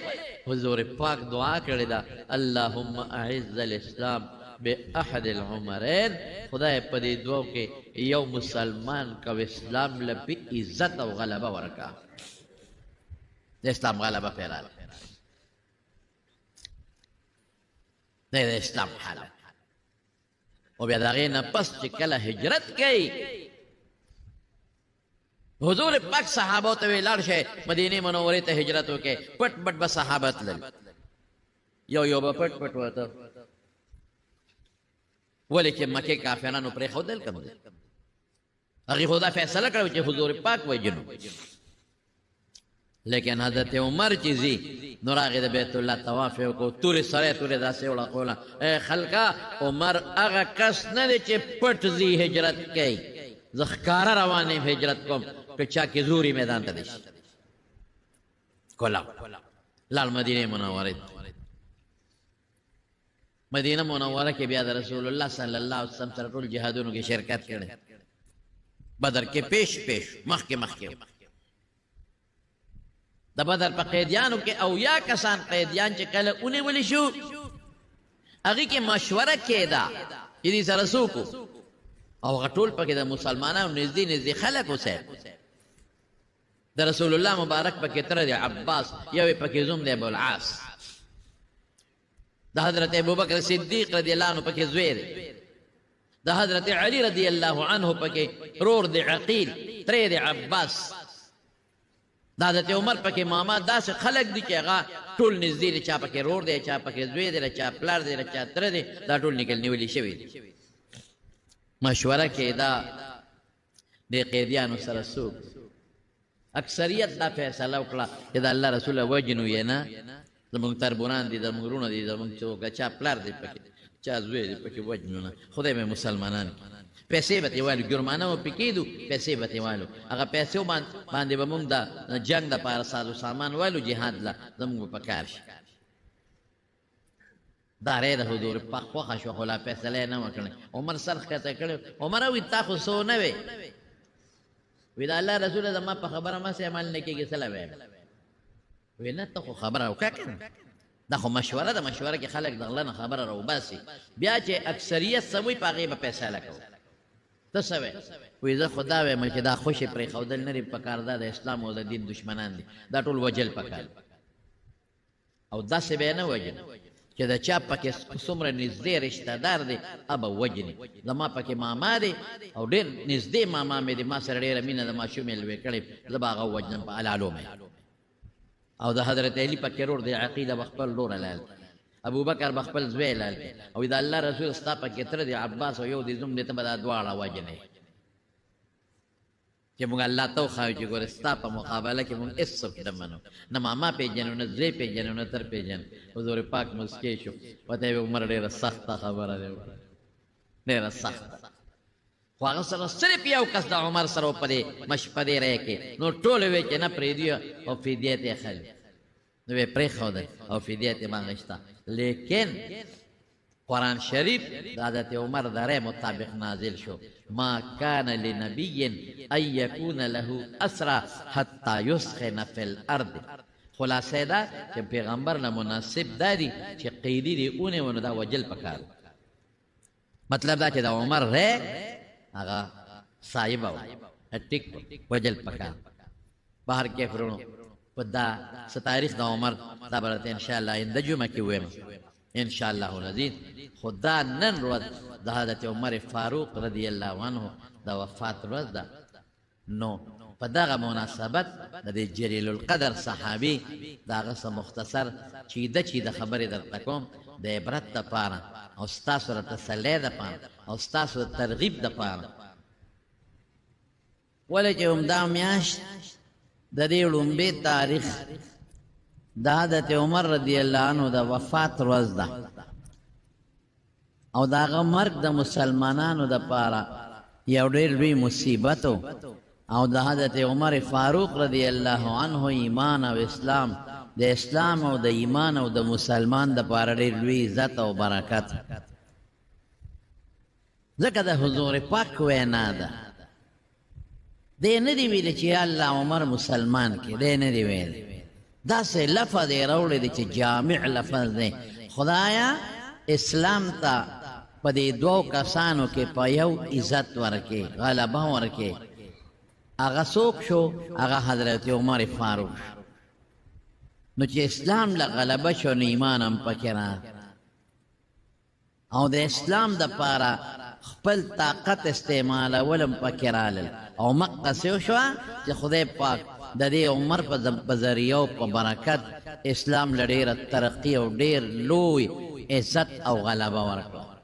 حضور پاک دعا کړې ده اللهم اعز الاسلام باحد العمرین خدای په دې دوو کې یو مسلمان کو اسلام له عزت او غلبه ورکا د اسلام غلبه پیراله د اسلام حالت او بیا د هغې نه پس چې کله هجرت کوي حضور پاک صحابو ته وی لاړ شئ مدینې منورې ته هجرت وکړئ پټ پټ به صحابه تلل یو به پټ پټ ورته ولې چې مکې کافرانو پرېښودل که نه هغې خو دا فیصله کړې چې حضور پاک وژنو لیکن حضرت عمر چې ځي نو راغی د بیت الله طواف یې وکړو تورې سړی تورې داسې وړقوله ای خلکه عمر هغه کس نه دی چې پټ ځي هجرت کوي زه ښکاره روان یم هجرت کوم که چا کې زوري میدان ته دی شي کولاو لاړ مدینې منورې مدینه منوره کې بیا د رسول الله صلی الله علیه وسلم سره ټول جهادونو کې شرکت کړی بدر کې پیش مخکې د بدر په قیدیانو کې او یا کسان قیدیان چې کله ونیول شو هغې کې مشوره کېده چې دې سره څوک او هغه ټول پکې د مسلمانانو نږدې خلک اوسئ د رسول الله مبارک پکې تره دی عباس یو یې پکې زوم دی ابوالعاص د حضرت ابوبکر صدیق رضی الله عنه پکې زوی دی د حضرت علی رضی الله عنه پکې رور دی عقیل ترې دی عباس د حضرت عمر پکې ماما داسې خلک دي چې هغه ټول نږدې دي چا پکې رور دی چا پکې زوی دی چا پلار دی چا تره دی دا ټول نیولي شوي دي مشوره کېده د قیدیانو سره څوک اکثریت دا فیصله وکړه چې د الله رسول وجنو یې نه زمونږ تربوران دي زمونږ وروڼه دي زمونږ څوک چا پلار دی پکې چا زوی دی پکې وجنو نه خدای مې مسلمانان پیسې به ترې والو جرمانه به پرې کېدو پیسې به ترې والو هغه پیسو باندې به مونږ د جنګ دپاره سازو سامان والو جهاد له زمونږ به په کار شي دا رې د حضور پاک خوښه شوه خو لا فیصله یې نه وه کړې عمر سر ښکته کړی عمر وایي تا خو څو نه وې وی د الله رسوله زما په خبره ماسې عمل نه کېږي څه له ویم وی نه ته خو خبره وکړه که نه دا خو مشوره ده مشوره کې خلک د غله نه خبره راوباسي بیا چې اکثریت څه وایي په هغې به فیصله کوو ته څه وی وی زه خو دا وایم چې دا خوشې پرېښودل نه دي پکار دا د اسلام او د دین دشمنان دي دا ټول وجل پکار او داسې به یې نه وجل چې د چا پکې څومره نږدې رشته دار دی هغه وجني زما پکې ماما دی او ډېر نږدې ماما مې دی ما سره ډېره مینه د ماشوم یې لوی کړې زه به هغه وجنم په الالو مې او د حضرت علي پکې رور دی عقیله به خپل ورور لال ابو بکر به خپل زوی لال او د الله رسول ستا پکې تره دی عباس او یو دی زوم دی ته به دا دواړه وجنې چې موږ الله ته وښایو چې ګوره ستا په مقابله کې موږ هېڅوک نه منو نه ماما پېژنو نه زوی پېژنو نه تر پېژنو حضور پاک مسکی شو ورته یې عمر ډېره سخته خبره دی ډېره سخته خو هغه سره صرف یو کس د عمر سره په دې په دې رایې کې نو ټول وی چې نه پرېږدي او فدیه ته یې اخلي نو یې پرېښودی او فدیه ته یې باندې شته لیکن قرآن شریف د حضرت عمر د رأی مطابق نازل شو ما کان لنبی ان یکون له اسرا حتی یسخن فی الارض خلاصه دا چې پیغمبر له مناسب دادی چې قیدی دی اونه ونه دا وجل پکار مطلب دا چې د عمر رأی هغه صاحب او ټیک وجل پکار بهر کې فرونو په دا س تاریخ د عمر دا برته ان شاء الله اند جمعه کې ویم ان شاء الله العزیز خدا نن ورځ د حضرت عمر فاروق رضی الله عنه د وفات ورځ ده نو په دغه مناسبت د جلیل القدر صحابي دغه څه مختصر چې د خبرې درته کوم د عبرت لپاره او ستاسو سره تسلی لپاره او ستاسو د ترغیب لپاره ولې چې همدا میاشت د دې لومبې تاریخ د حضرت عمر رضی الله عنه د وفات ورځ ده او د هغه مرګ د مسلمانانو دپاره یو ډېر لوی مصیبت او د حضرت عمر فاروق رضی الله عنه ایمان او اسلام د اسلام او د ایمان او د مسلمان دپاره ډېر لوی عزت او برکت ځکه د حضور پاک وینا ده دی نه دی ویلی چې الله عمر مسلمان کې دی نه دی ویلی داسې لفظ یې راوړی دی چې جامع لفظ دی خدایا اسلام ته په دې دوو کسانو کې په یو عزت ورکې غلبه ورکې هغه څوک شو هغه حضرت عمر فاروق نو چې اسلام له غلبه شو نو ایمان هم پکې او د اسلام دپاره خپل طاقت استعمالول هم پکې رالل او مقصې وشوه چې خدای پاک د دې عمر په ذریعه او په برکت اسلام له ډېره ترقي او ډېر لوی عزت او غلبه ورکړه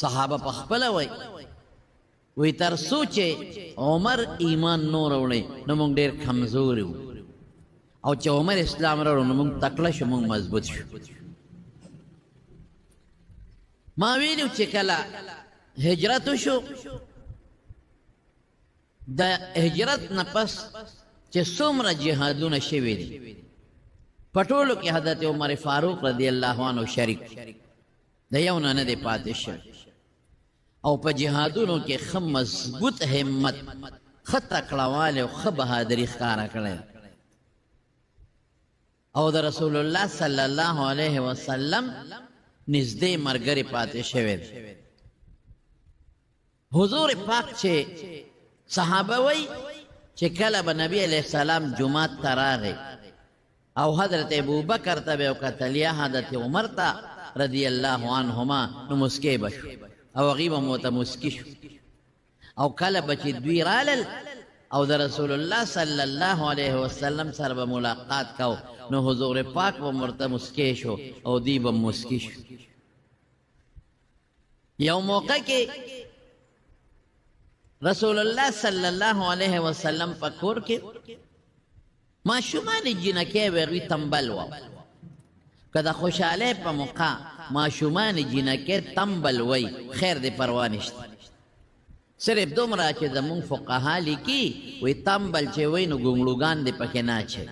صحابه په خپله وی تر څو چې عمر ایمان نو راوړی نو موږ ډېر کمزوري وو او چې عمر اسلام راوړو نو موږ تکړه شو موږ مضبوط شو ما ویلو چې کله هجرت وشو د هجرت نه پس چې څومره جهادونه شوي دي په ټولو کې حضرت عمر فاروق رضی الله عنه شریک د یو نه دی پاتې شوی او په جهادونو کې ښه مضبوط همت ښه تکړهوالی او ښه بهادري ښکاره کړی او د رسول الله صلی الله علیه وسلم نږدې ملګری پاتې شوی دی حضور پاک چې صحابه وی چې کله به نبی علیه السلام جمعات ته راغی او حضرت ابوبکر ته به یې وکتل یا حضرت عمر ته رضی الله عنهما نو مسکی به شو او هغوی به ورته مسکي شو او کله به چې دوی رالل او د رسول الله صلی الله علیه وسلم سره به ملاقات کو نو حضور پاک به ورته مسکی شو او دوی به مسکي شو یو موقع کې رسول الله صلی الله علیه وسلم په کور کې ماشومان جنکې وغوی تنبل وو که د خوشحالۍ په موقع ماشومان جنکې تنبل وی خیر دی پروا نشته صرف دومره چې زمونږ فقها لیکي وی تنبل چې وی نو ګونګړوګان دی پکې نه اچوي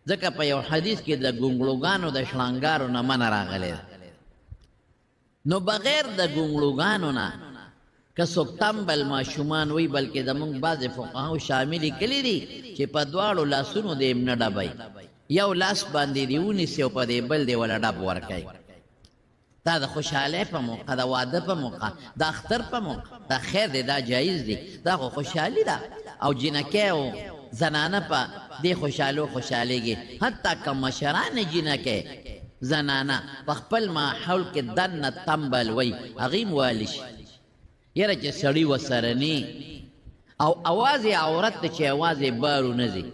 ځکه په یو حدیث کې د ګونګړوګانو د شړنګارو نه منع راغلی نو بغیر د ګونګړوګانو نه که څوک تنبل ماشومان وی بلکې زمونږ بعضې فقهاو شاملي کلی دي چې په دواړو لاسونو دې نه ډبئ یو لاس باندې دې ونیسي او په دې بل دې وله ډب ورکوي دا د خوشحالۍ په موقع د واده په موقع د اختر په موقع دا خیر دی دا جایز دی دا خو خوشحالي ده او جنکۍ او زنانه په دې خوشحالیږي حتی که مشران جنکۍ زنانه په خپل ماحول کې دننه تنبل وی هغوی م والی شي یره چې سړي ورسره نی او اواز یې عورت دی چې اواز یې بارو نه ځي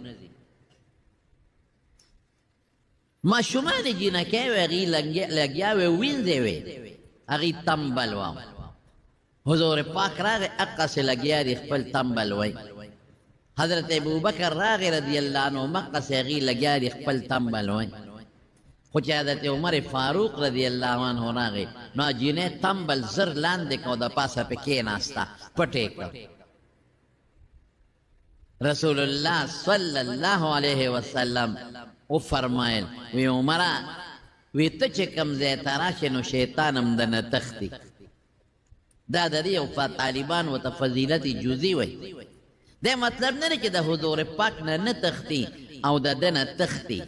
ماشومان جنکۍ وې هغوی لګیا وې وینځې وې هغوی تنبل وه حضور پاک راغی هقسې لګیا دي خپل تنبل وی حضرت ابوبکر راغی رضی الله عنه مقه سیغي لګیا دی خپل تمبل وای خو چې حضرت عمر فاروق رضی الله عنه راغی نو جینې تمبل زر لاندې کو د پاسه په کې ناستا پټې کړ رسول الله صلی الله علیه وسلم او فرمایل وی عمره وی ته چې کم ځای ته راشې نو شیطان هم دنه تختی دا د دې یو طالبان ورته فضیلت جزئی وای دا مطلب نه چې د حضور پاک نه تختی او د ده نه تختی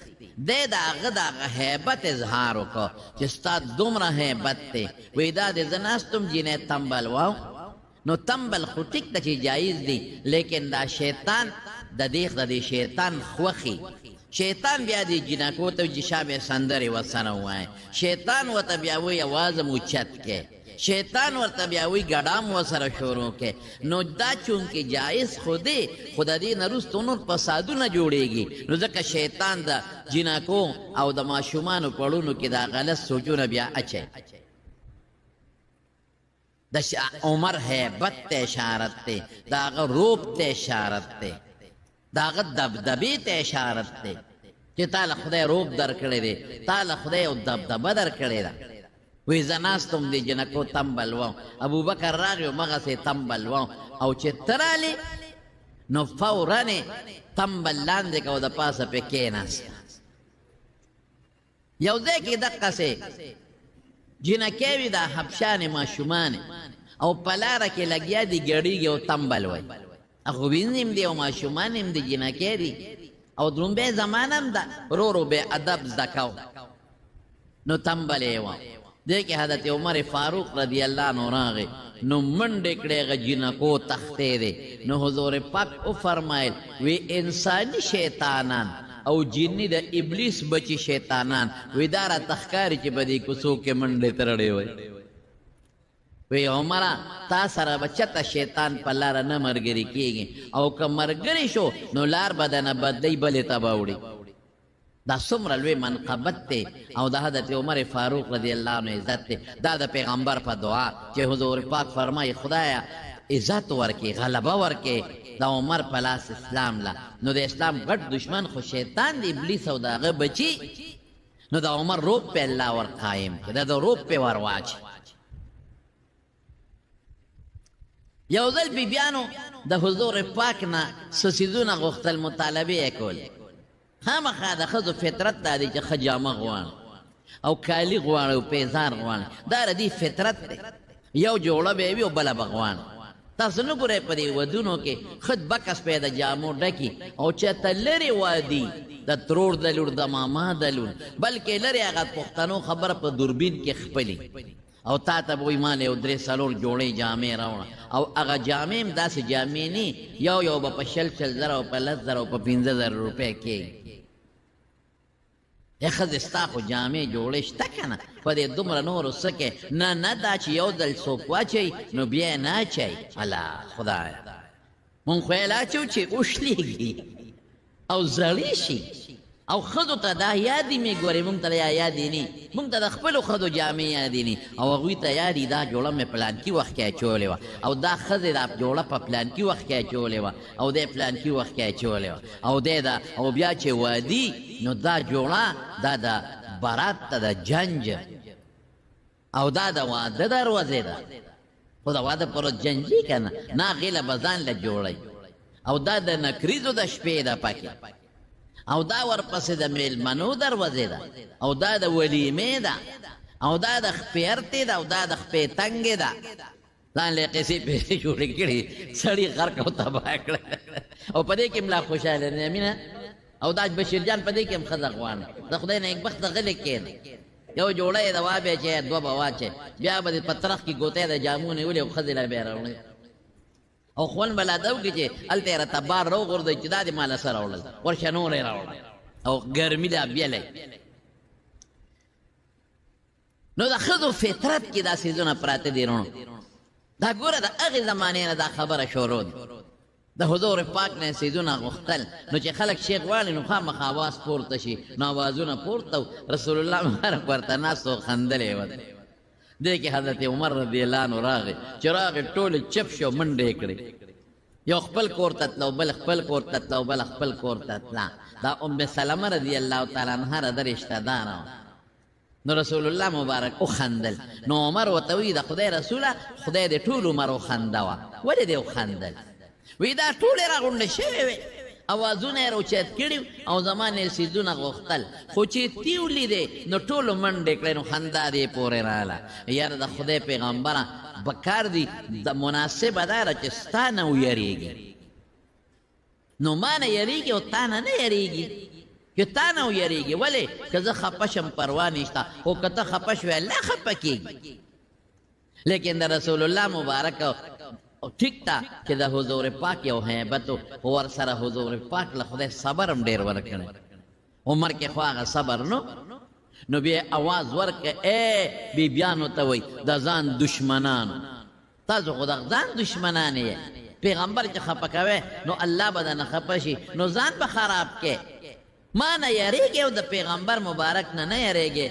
دی د هغه د هغه هیبت اظهار وکړو چې ستا دومره هیبت دی وی دا د زه ناستم جینۍ تمبل واو نو تمبل خو ټیک ده چې جایز دی لیکن دا شیطان د دې شیطان خوښي شیطان بیا دی جنکو ته چې شابه سندرې ورسره ووایي شیطان ورته بیا وایي اواز هم اوچت کې شیطان ورته بیا وایي ګډام ورسره شروع کې نو دا چونکې جایز خو دی خو د دې نه وروسته نور فسادونه جوړېږي نو ځکه شیطان د جنکو او د ماشومانو پړونو کې دا غلط سوچونه بیا اچوي د عمر هیبت ته اشارت دی د هغه روب ته اشارت دی د هغه دبدبې ته اشارت دی چې تا له خدای روب درکړی دی تا له خدای یو دبدبه درکړې ده وی زه ناستم د جنکو تمبل وم ابوبکر راغی مغسې تمبل وم او چې ته رالې نو فورا تمبل لاندې کو د پاسه پې کېناسته یو ځای کې دقسې جنکې وي دا حبشانې ماشومانې او په لاره کې لګیا دي ګړیږي او تمبل وی خو وینځم دی او ماشومان هم د جنکې دي او درومبې زمانه هم ده ورو ورو بې ادب زده کو نو تمبل یې وم دې کې حضرت عمر فاروق رضی الله عنه راغی نو منډې کړې هغه جنکو تختې دی نو حضور پاک وفرمایل وی انساني شیطانان او جنی د ابلیس بچی شیطانان وی دا راته ښکاري چې په دې کوڅو کې منډې تړلې وی وی عمره تا سره به چته شیطان په لاره نه ملګري کېږي او که ملګري شو نو لار به دنه بدلی بلې ته به وړي دا څومره لوی منقبت دی او د حضرت عمر فاروق رضی الله عنه عزت دی دا د پیغمبر په دعا چې حضور پاک فرمایي خدایا عزت ورکې غلبه ورکې د عمر په لاس اسلام لا نو د اسلام غټ دشمن خو شیطان دی ابلیس او د هغه بچي نو د عمر روب په الله ور قایم کړه د روب په ور واچي یو ځل بیبیانو د حضور پاک نه څه څیزونه غوښتل مطالبې یې کولې خامخا د ښځو فطرت دا دی چې ښه جامه غواړي او کالي غواړي او پیزار غواړي دا د دې فطرت دی یو جوړه به وي او بله به غواړي تاسو نه ګورئ په دې ودونو کې ښه بکس به د جامو ډکي او چېرته لرې وادي د ترور د لور د ماما د لور بلکې لرې هغه پښتنو خبره په دوربین کې خپلي او تا ته به وایي مال یو درې څلور جوړې جامې راوړه او هغه جامې هم داسې جامې نه یو به په شل زره او په 10,000 او په 15,000 روپۍ کېږي ښځې ستا خو جامې جوړې شته که نه په دې دومره نورو څه کې نه دا چې یو ځل څوک واچوي نو بیا یې نه اچوي الله خدایه مونږ خو یې لاچو چې وشلېږي او زړې شي او ښځو ته دا یادې مې ګورې مونږ ته دا یادې نه مونږ ته د خپلو ښځو جامې یادې نه او هغوی ته یادې دا جوړه مې پلانکي وخت کې اچولې وه او دا ښځې دا جوړه په پلانکي وخت کې اچولې وه او دی پلانکي وخت کې اچولې وه او دی دا او بیا چې وادي نو دا جوړه دا د برات ته د جنج او دا د واده دروازې ده خو د واده پر ورځ جنجي که نه نه هغې له به ځان له جوړی او دا د نکریزو د شپې ده پکې او دا ورپسې د میلمنو دروازې ده او دا د ولیمې ده او دا د خپې ارتې ده او دا د خپې تنګې ده ځان له قصې پېسې جوړې کړي سړي غرق او تباه کړه او په دې کې ملا خوشحاله نه مینه او دا بشیر جان په دې کې هم ښځه غواړي د خدای نه یک وخت غلی کښېنه یو جوړه یې د وابې چې دوه به واچې بیا به په ترخ کې ګوتی د جامو نیولې او ښځې له بیا راوړي او خوند به لا ده وکړي چې هلته یې راته بار راوغورځوي چې دا دې ما له څه راوړل ورشه نور یې راوړه او ګرمي ده بیلی نو د ښځو فطرت کې دا څیزونه پراته دي رونو دا ګوره د هغې زمانې نه دا خبره شروع ده د حضور پاک نه څیزونه غوښتل نو چې خلک شیخ غواړي نو خامخا اواز پورته شي نو اوازونه پورته رسول الله مبارک ورته ناست و خندلې وه دې کې حضرت عمر رضی الله عنه راغی چې راغی ټولې چپ شو منډې یې کړې یو خپل کور ته تلو بل خپل کور ته تلو بل خپل کور ته تله دا ام سلمه رضی الله تعالی عنها را د رشته داره نو رسول الله مبارک وخندل نو عمر ورته وایي د خدای رسوله خدای دې ټول عمر وخندوه ولې دې وخندل وی دا ټولې راغونډې شوې وې اوازونه یې راوچت کړي او زما نه څیزونه غوښتل خو چې تی ولیدې نو ټولو منډې کړې نو خندا دې پورې راغله یاره د خدای پیغمبره بکار دی د مناسبه دا ده چې ستا نه ویریږي نو ما نه یریږي او تا نه نه یریږي چې تا نه ویریږي ولې که زه خفه شم پروا نشته خو که ته خفه شوې الله خفه کېږي لیکن د رسول الله مبارک ٹھیک تا چې د حضور پاک یو هیبت خو ورسره حضور پاک له خدای صبر هم ډېر ورکړی عمر کې خو هغه صبر نو بیا اواز ورکړه ای بیبیانو ته وایي د ځان دشمنانو تاسو خو د ځان دشمنان یې پیغمبر چې خفه کوئ نو الله به درنه خفه شي نو ځان به خراب کې ما نه یریږي او د پیغمبر مبارک نه یریږي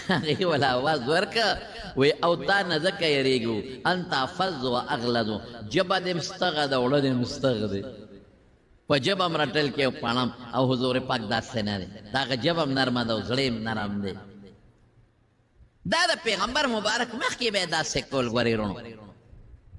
هغې ولا اواز ورکړه وی او تا نه ځکه یریږو انت فظ و اغلظ ژبه دې مستغه ده اوړه دې مستغه دی په ژبه هم رټل کې او پړم او حضور پاک داسې نه دی د هغه ژبه هم نرمه ده او زړه هم نرم دی دا د پیغمبر مبارک مخکې به یې داسې کول ګورې رونو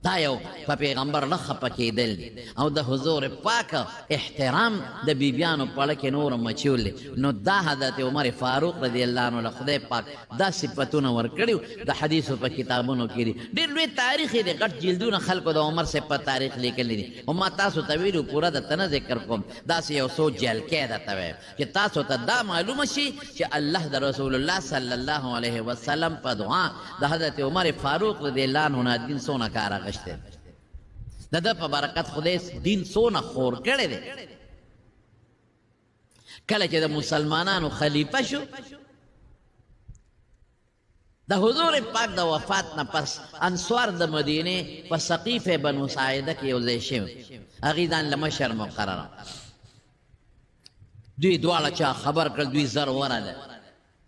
دا یو په پیغمبر نه خفه کېدل او د حضور پاک احترام د بیبیانو په اړه کې نور مچول نو دا حضرت عمر فاروق رضی الله عنه له خدای پاک دا صفتونه ورکړي د حدیثو په کتابونو کې دي ډېر لوی تاریخ یې دی غټ جلدونه خلکو د عمر صاحب په تاریخ لیکلی دي او ما تاسو ته ویلو پوره درته نه ذکر کوم داسې یو څو جلکې درته وایم چې تاسو ته دا معلومه شي چې الله د رسول الله صلی الله علیه وسلم په دعا د حضرت عمر فاروق رضی الله عنه نه دین څونه کار اخیستی د ده په برکت خدای دین څونه خور کړی دی کله چې د مسلمانانو خلیفه شو د حضور پاک د وفات نه پس انصار د مدینې په سقیفه بنو ساعده کې یو ځای شوي هغې ځان له مشر مقرره دوی دواړه چا خبر کړل دوی زر ورله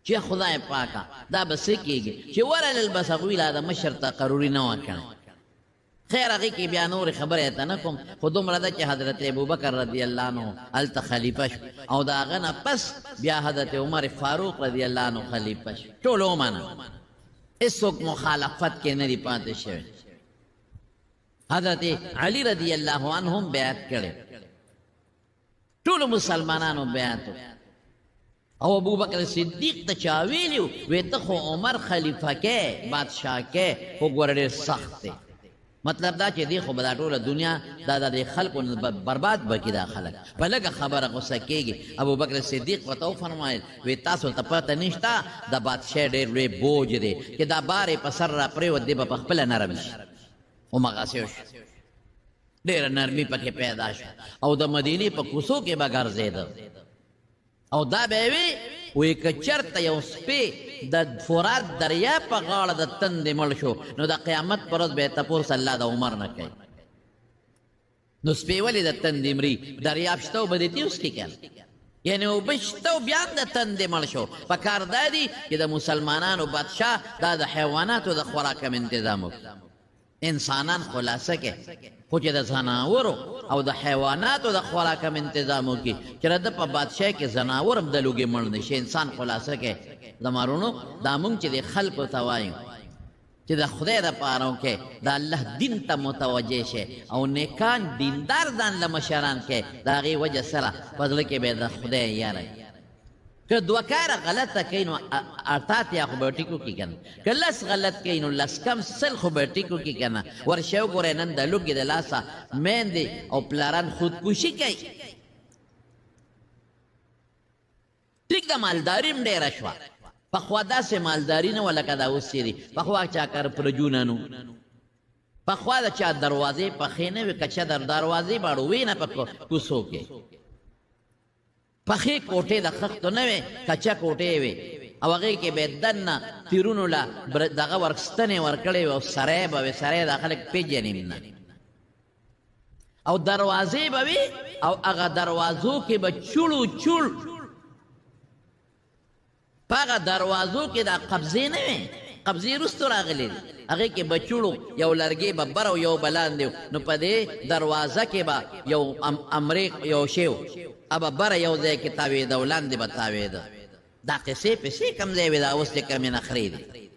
چې خدای پاکه دا به څه کېږي چې ورلل بس هغوی لا د مشر تقرري نه وه کړی خیر هغې کې بیا نورې خبرې ته نه کوم خو دومره ده چې حضرت ابوبکر رضی الله عنه هلته خلیفه شو او د هغه نه پس بیا حضرت عمر فاروق رضی الله عنه خلیفه شو ټول ومنه هېڅوک مخالفت کې نه دي پاتې شوی حضرت علی رضی الله عنه هم بیعت کړی ټولو مسلمانانو بیعت او ابوبکر صدیق ته چا ویلي وی ته خو عمر خلیفه کې بادشاه کې خو ګوره ډېر سخت دی مطلب دا چې دی خو به دا ټوله دنیا دا د خلکو برباد به کړي دا خلک په لږه خبره غوسه کېږي ابوبکر صدیق ورته وفرمایل وی تاسو ته پته نشته د بادشاه ډېر لوی بوج دی چې دا بار یې په سر را پرېوت دی به په خپله نرم شي همغسې وشو ډېره نرمي پکې پیدا شوه او د مدینې په کوڅو کې به ګرځېده او دا به وي وی که چرته یو سپی د فرات دریا په غاړه د تندې مړ شو نو د قیامت پر ورځ به یې تپوس الله د عمر نه کوي نو سپی ولې د تندې مري دریاب شته او به دې تیوس کې کنه یعنې اوبه شته او بیا هم د تندې مړ شو په کار دا دی چې د مسلمانانو بادشاه دا د حیواناتو د خوراک هم انتظام وکړي انسانان خلاصه کې خو چې د ځناورو او د حیواناتو د خوراک هم انتظام وکړي چې د په بادشاه کې ځناور هم د لوږې مړ نه شي انسان خلاصه کې زمارونو دا مونږ چې د خلکو ته وایو چې د خدای دپاره وکړې د الله دین ته متوجه شي او نیکان دیندار ځان له مشران کې د هغې وجه سره په زړه کې به د خدای یاره که دوه کاره غلطه کوي نو اتاتیا خو به ټیکو کي که نه که لس غلط کوي نو لس کم سل خو به ټیکو کي که نه ورشه وګورئ نن د لوږې د لاسه میندې او پلاران خودکشي کوي ټیک د مالداري هم ډېره شوه پخوا داسې مالداري نه وه لکه دا اوس چې دي پخوا چا کار پرجونه نو پخوا د چا دروازې پخې نه وې که چا دروازې باړوې نه په کوڅو کې پخې کوټې د خښتو نه وې کچه کوټې وې او هغې کې به یې دننه تیرونو له دغه ورکستنې ورکړې وې او سری به وې سری دا خلک پېژني نه او دروازې به وې او هغه دروازو کې به چوړو چوړ په هغه دروازو کې دا قبضې نه وې قبضې رستو راغلی دی هغې کې به چوړو یو لرګې به بر او یو به لاندې نو په دې دروازه کې به یو امریک یو شی و به بره یو ځای کې تاوېده او لاندې به تاوېده دا قصې پسې کم ځای وې دا اوس چې کمې نخرې دي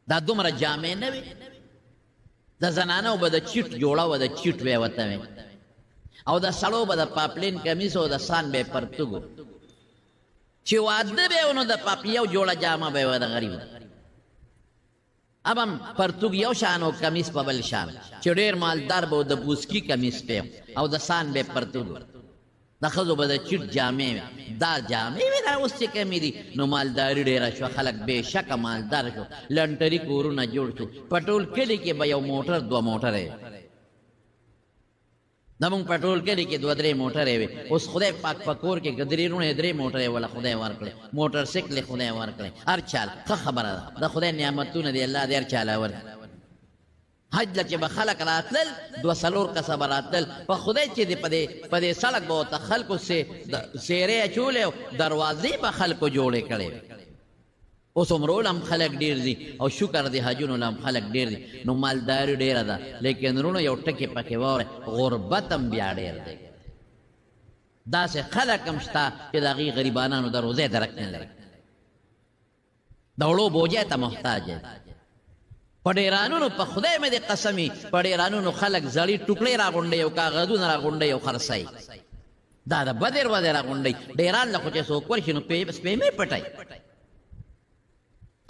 دا دومره جامې نه وې د زنانو به د چیټ جوړه وه د چیټ وی ورته وې او د سړو به د پاپلین کمیس او د سان به یې پرتوګ و چې واده به و نو د یو جوړه جامه به یې وه د غریب اب هم پرتوګ یو شان او کمیس په بل شان چې ډېر مالدار به و د بوسکي کمیس په او د سان به یې پرتوګ د ښځو به د چیټ جامې وې دا جامې وې دا اوس چې کمې دي نو مالداري ډېره شوه خلک بېشکه مالدار شو لنټري کورونه جوړ شو په ټول کلي کې به یو موټر دوه موټرې زمونږ په ټول کلي کې دوه درې موټرې وې اوس خدای پاک په کور کې که درې روڼې درې موټرې وله خدای ورکړې موټر سیکلې خدای ورکړې هر چال ښه خبره ده د خدای نعمتونه دی الله دې هر چاله ورکړي حج له چې به خلک راتلل دوه څلور کسه به راتلل په خدای چې دی په دې سړک به ورته خلکو سیرې اچولې او دروازې به خلکو جوړې کړې اوس عمرول هم خلک ډېر دي او شکر دی حجونو له هم خلک ډېر دي نو مالداري ډېره ده لیکن وروڼو یو ټکې پکې واورئ غربت هم بیا ډېر دی داسې خلک هم شته چې د هغې غریبانانو د روزۍ درک نه لري د وړو بوجۍ ته محتاج دی په ډېرانونو په خدای مې دې قسمي په ډېرانونو خلک زړې ټوکړې راغونډوي او کاغذونه راغونډوي او خرڅوي دا د بدر ودې راغونډوي ډېران له خو چې څوک ورشي نو سپېمې پټوي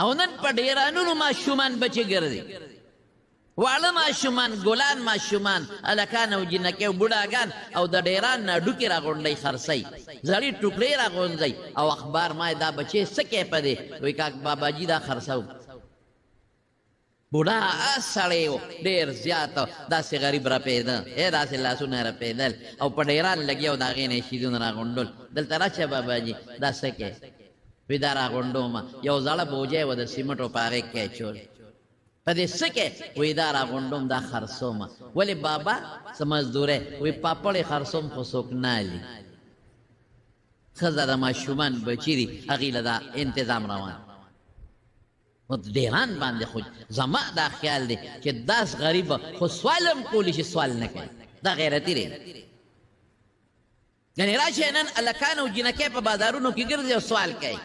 او نن په ډېرانونو ماشومان بچې ګرځي واړه ماشومان ګلان ماشومان هلکان او جنکۍ او بوډاګان او د ډېران نه ډوکې راغونډوي خرڅوي زړې ټوکړې راغونډوي او اخبار ما دا بچې څه کوې په دې وایي کاک باباجي دا خرڅوم بوډا سړی و ډېر زیات داسې غریب راپېده داسې لاسونه راپېدل او په ډېران لګیا او د هغې نه یې شیدونه راغونډول دلته راشه باباجي دا څه کوې وی دا راغونډومه یو زړه بوجۍ و د سیمټو په هغې کې اچول په دې څه کې وی دا راغونډوم دا خرڅومه ولې بابا څه مزدورۍ وی پاپړې خرڅوم خو څوک نه علي ښځه د ماشومان بچي دي هغې له دا انتظام روان ډېران باندې خو زما دا خیال دی چې داس غریب خو سوال هم کولی شي سوال نه کوي دا غیرتي دی یعنې راشئ نن هلکان او جنکۍ په بازارونو کې ګرځي او سوال کوي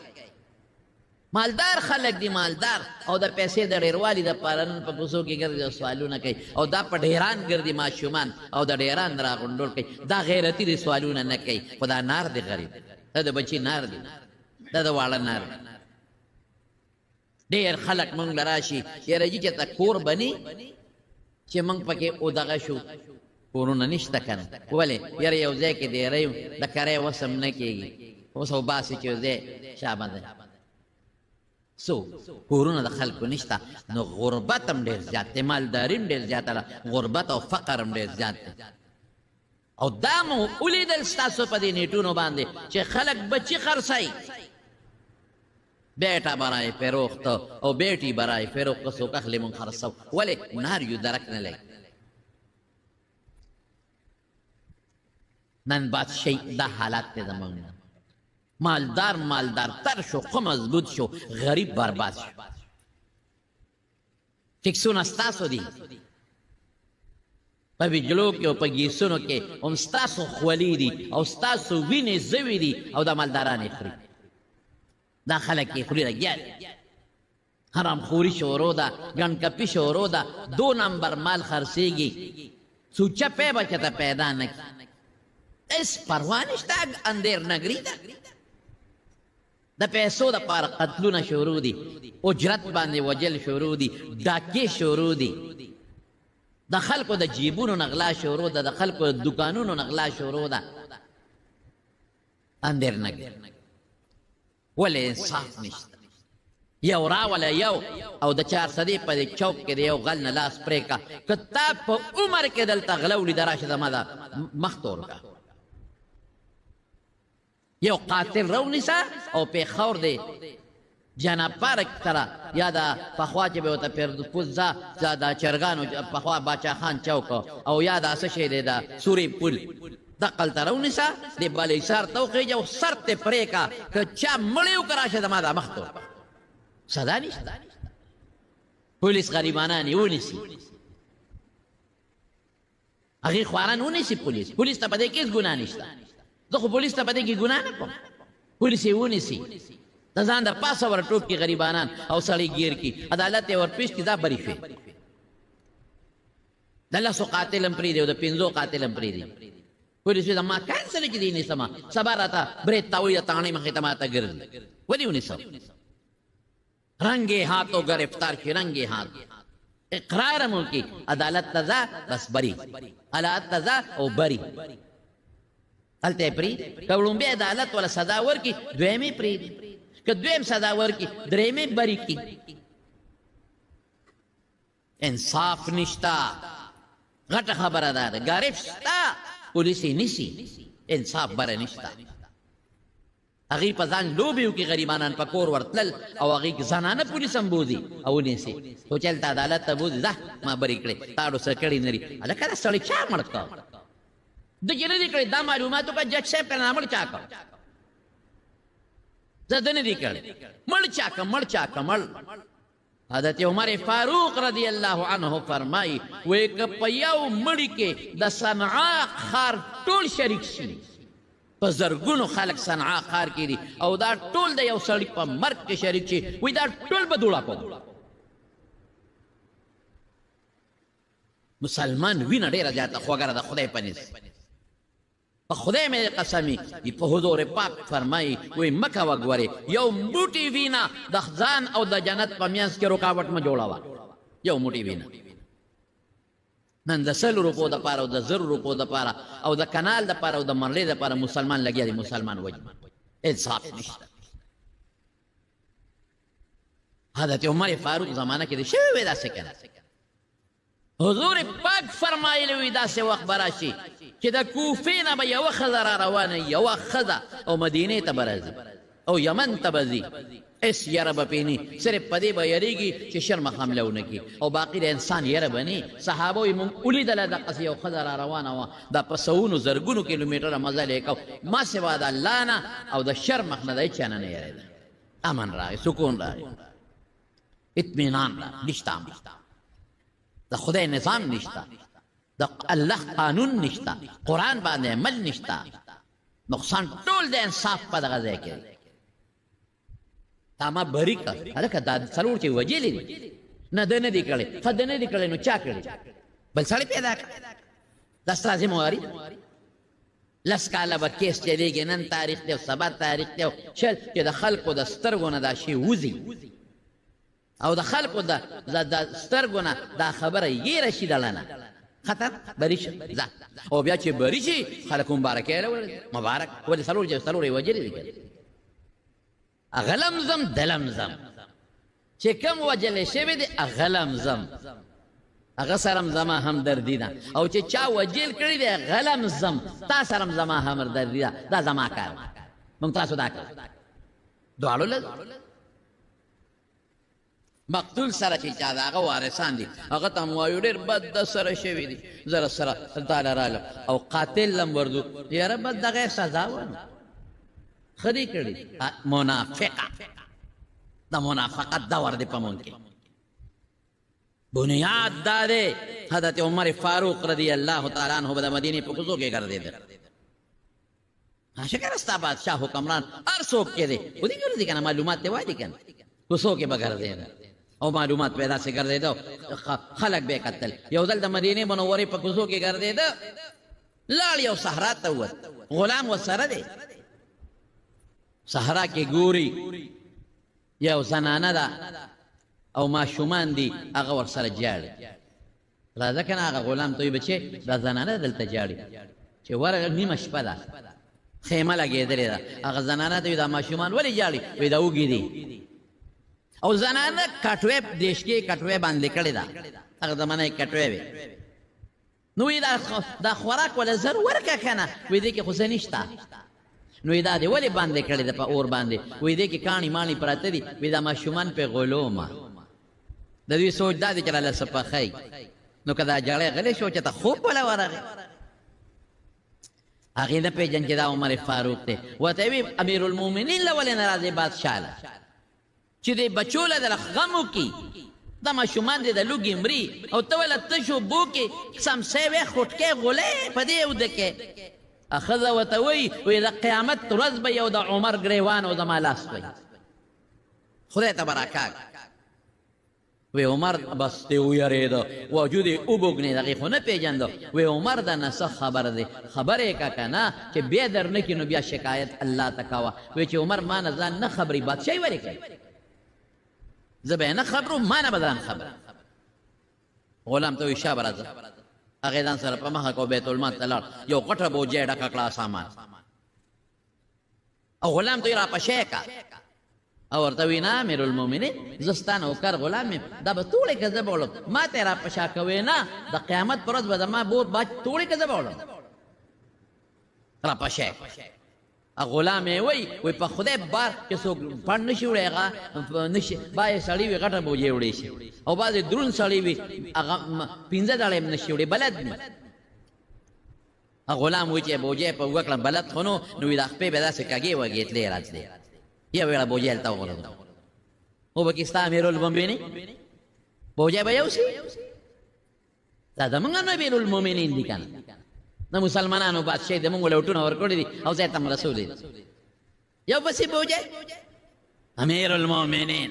مالدار خلک دي مالدار او د پیسې د ډېروالي دپاره نن په کوڅو کې ګرځي او سوالونه کوي او دا په ډېران ګرځي ماشومان او د ډېران راغونډول کوي دا غیرتي دی سوالونه نه کوي خو دا نار دی غریب دا د بچي نار دی دا د واړه نار دی ډېر خلک مونږ له راشي یاره جي چې ته کور بني چې مونږ پکې ودغه شو کورونه نشته که نه ولې یاره یو ځای کې ډېری د کرۍ وسم نه کېږي اوس او باسي چې یو ځای شابه دی څو کورونه د خلکو نشته نو غربت هم ډېر زیات دی مالداري هم ډېر زیاته ده غربت او فقر هم ډېر زیات دی او دا مو ولیدل ستاسو په دې نیټونو باندې چې خلک بچي خرڅوي بیٹا برای فروخت او بیٹی برای فروخت سو کخلی من خرصو ولی نار یو درک نلگ نن بات شیء دا حالات تے زمان مالدار تر شو خو مضبوط شو غریب برباد شو ټیکسونه ستاسو دي په ویجلو کې او په ګیسونو کې هم ستاسو خولي دي او ستاسو وینې زوي دي او د مالدارانې خوري دا خلک یې خوري لګیا دي حرام خوري شروع ده ګنډکپي شروع ده 2 نمبر مال خرڅېږي سوچه پی به چېته پیدا نه کړي هېڅ پروا نشته اندېر نګري ده د پیسو دپاره قتلونه شروع دي اجرت باندې وجل شروع دي ډاکې شروع دي د خلکو د جیبونو نغلا شروع ده د خلکو د دکانونو نغلا شروع ده اندېر نګري ولې انصاف نشته یو راوله یو او د 400 په دې چوک کې د یو غل نه لاس پرې کا که تا په عمر کې دلته غله ولیده راشه زما دا مخ تور کا یو قاتل راونیسه او پېښور دی جناب پارک طرح یا دا پخوا چې به ورته پیرپوس ځه دا چرګانو پخوا باچا خان چوک او یا دا څه شی دی دا سورې پل دقل ته راونیسه د بالیسار ته وخېږه او سر ته پرې کا که چا مړی وکړه راشه زما دا مخ تور سزا نشته پولیس غریبانان یې ونیسي هغې خواران ونیسي پولیس ته په دې کې هېڅ ګناه نشته زه خو پولیس ته په دې کې ګناه نه کوم پولیس یې ونیسي د ځان د پاسه ور ټوپ کړي غریبانان او سړی ګیر کړي عدالت یې ورپېښ کړي دا بری شوې د 10 قاتل هم پرېږدي او د 5 قاتل هم پرېږدي پولیس وایي ما کانسل چې دې نیسمه سبا راته برید ته وایي د تاڼۍ مخې ته ماته ګرځي ولې ونیسم رنګې هاتو گرفتار شي رنګې هات اقرار هم وکړي عدالت ته ځه بس بری عدالت ته ځه او بری هلته یې پرېږدي که لومبۍ عدالت وله سزا ورکړي دویم یې پرېږدي که دویم سزا ورکړي دریم یې بری کړي انصاف نشته غټه خبره ده ګرفت شته پولیس یې نیسي انصاف بره نشته هغې په ځان لوبې وکړي غریبانان په کور ورتلل او هغې زنانه پولیس هم بوځي او ونیسي خو چې هلته عدالت ته بوځي ځه ما برې کړې تاړو سره کړي نه لري هلکه دا سړی چا مړ کړ ده چې نه دي کړی دا معلومات وکړه جج صاحب که نامړ چا کړ زه ده نه دي کړی مړ چا کړ مړ حضرت عمر فاروق رضی الله عنه فرمایي وایي که په یو مړي کې د صنعا ښار ټول شریک شي په زرګونو خلک صنعا ښار کې دي او دا ټول د یو سړي په مرګ کې شریک شي وایي دا ټول به دوړه کوو مسلمان وینه ډېره زیاته خوږه ده خدای په نس په خدای مې قسمي په حضور پاک فرمایي وایي مه کوه ګورې یو موټی وینه د ځان او د جنت په منځ کې رکاوټ مه جوړوه یو موټی وینه نن د 100 روپو دپاره او د 1000 روپو دپاره او د کنال دپاره او د مرلۍ دپاره مسلمان لګیا دی مسلمان وجنه انصاف نشته حضرت عمر فاروق زمانه کې د شوی وی داسې کنه حضور پاک فرمایلی وي داسې وخت به راشي چې د کوفې نه به یوه ښځه را روانه یوه ښځه او مدینې ته به راځي او یمن ته به ځي اس یره به پېني صرف په دې به یریږي چې شرمه حمله ونه کړي او باقي د انسان یره به نه صحابه وایي مونږ ولیدله دقسې یو ښځه را روانه وه دا په سوونو زرګونو کیلومیټره مزل یې کو ما سوا د الله نه او د شر مخ نه د هېچا نه نه یرېده امن راغی سکون راغی اطمینان راغی نشته امن د خدای نظام نشته د الله قانون نشته قرآن باندې عمل نشته نقصان ټول د انصاف په دغه ځای کې تا ما بری کړ هلکه دا څلور چې وجلې دي نه ده نه دي کړی ښه ده نه دي کړی نو چا کړی بل سړی پیدا کړ دا ستا ذمواري 10 کاله به کیس چلېږي نن تاریخ دی او سبا تاریخ دی او شل چې د خلکو د سترګو نه دا شی وځي او د خلکو د سترګو نه دا خبره یېره شي دله نه خطر بری شه ځه او بیا چې بری شي خلک مبارکۍ راوړي مبارک ولې څلور یې وجلې دي که هغه لمزم دلمزم چې کوم وجلی شوی دی هغه لمزم هغه سره م زما همدردي ده او چې چا وجل کړي دی هغه لمزم تا سره م زما همدردي ده دا زما کار موږ تاسو دا کار دواړو له مقتول سره چې چا د هغه وارثان دي هغه ته م وایو ډېر بد د سره شوي دي زه سره تاله رالم او قاتل لم ورځو یاره بد دغه یې سزا ورنه ښه دې کړي منافقه د منافقت دور دی په مونږ کې بنیاد دا دی حضرت عمر فاروق رضی الله تعالی عنہ به د مدینې په کوڅو کې ګرځېده شکر ستا بادشاه حکمران هر څوک کې دی خو دې ګرځي که نه معلومات دی وایي که نه کوڅو کې به ګرځېده او معلومات پیدا سې ګرځېده خلک به یې کتل یو ځل د مدینې منورې په کوڅو کې ګرځېده لاړ یو صحرا ته ووت غلام ورسره دی صحرا کې ګوري یو زنانه ده او ماشومان دي هغه ورسره جاړي راځه که نه هغه غلام ته وایي بچې دا زنانه دلته جاړي چې ورغه نیمه شپه ده خیمه لګېدلې ده هغه زنانه ته وایي دا ماشومان ولې جاړي وایي دا وږي دي او زنانه کټوې دېشکې کټوې باندې کړې ده هغه زمانه یې کټوې وې نو وایي دا خوراک وله زر ورکه که نه وایي دې کې خو څه نشته نو یې دا دې ولې باندې کړې ده په اور باندې وایي دې کې کاڼي ماڼي پراته دي وایي دا ماشومان پې غلومه د دوی سوچ دا دی چې راله څه پخی نو که دا جړی غلی شو چې ته خوب وله ورغې هغې نه پېژن چې دا عمر فاروق دی ورته یې وي امیرالمؤمنین له ولې نه راځې بادشاه له چې دې بچو له دله غم وکړي دا ماشومان دي د لوږې مري او ته ویله تشو بو کې سمسی وی خوټکۍ غولی په دې اوده کې ښځه ورته وایي د قیامت ورځ به یو د عمر ګریوان او زما لاس وی خدای ته به راکاږ وی عمر بس دی ویرېده وجود یې وبوږنېد هغې خو نه پېژنده وی عمر د نه څه خبر دی خبر یې که که نه چې بیا در نه کړي نو بیا شکایت الله ته کوه وی چې عمر ما نه ځان نه خبري بادشاهي ولې کوي زه به یې نه خبرو ما نه به ځان خبره غلام ته وی شابه راځه هغې ځان سره په مخه کو بیت المال ته لاړ یو غټه بوجۍ ډکه کړه سامان او غلام ته یې راپشی که او ورته وی نه امیر المؤمنین زه ستا نوکر غلام یم دا به توړې که زه به وړم ما ته یې راپشا کوې نه د قیامت په ورځ به زما بور باج توړې که زه به وړم راپشی غلام یې وی په خدای بار چې څوک پړ نه شي وړی هغه بعضې سړي وي غټه بوجۍ وړی شي او بعضې دروند سړي وي هغه 15 دړی هم نه شي وړی بلد غلام وی چې بوجۍ په اوږه کړم بلد خو نو وي دا خپې به داسې کږې وږې تلې راتلې یو ویړه بوجۍ هلته وغورځوم وبکې ستا امیر المؤمنین بوجۍ به یو شي دا زمونږ امیر المؤمنین دي که نه د مسلمانانو بادشاهي د مونږ لوټونه ورکړي دي او ځای ته م رسولي دي یو پسې بوجۍ امیر المؤمنین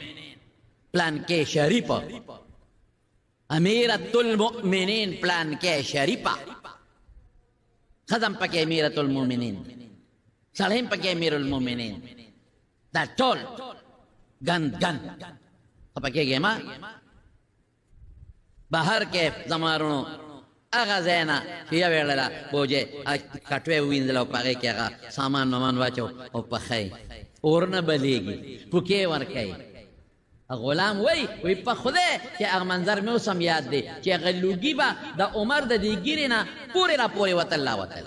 پلان کې شریفه امیرة المؤمنین پلان کې شریفه ښځه هم پکې امیرة المؤمنین سړی هم پکې امیر المؤمنین دا ټول ګن خفه کېږې ما بهر کې زمارونو هغه ځای نه چې یو ویړله بوجۍ کټوۍ ووینځله او په هغې کې هغه سامان وامان واچو او پخی اور نه بلیږي پوکې ورکوي غلام وی په خدای چې هغه منظر مې اوس هم یاد دی چې هغه لوګي به د عمر د دې ګیرې نه پورې را پورې وتل لا وتل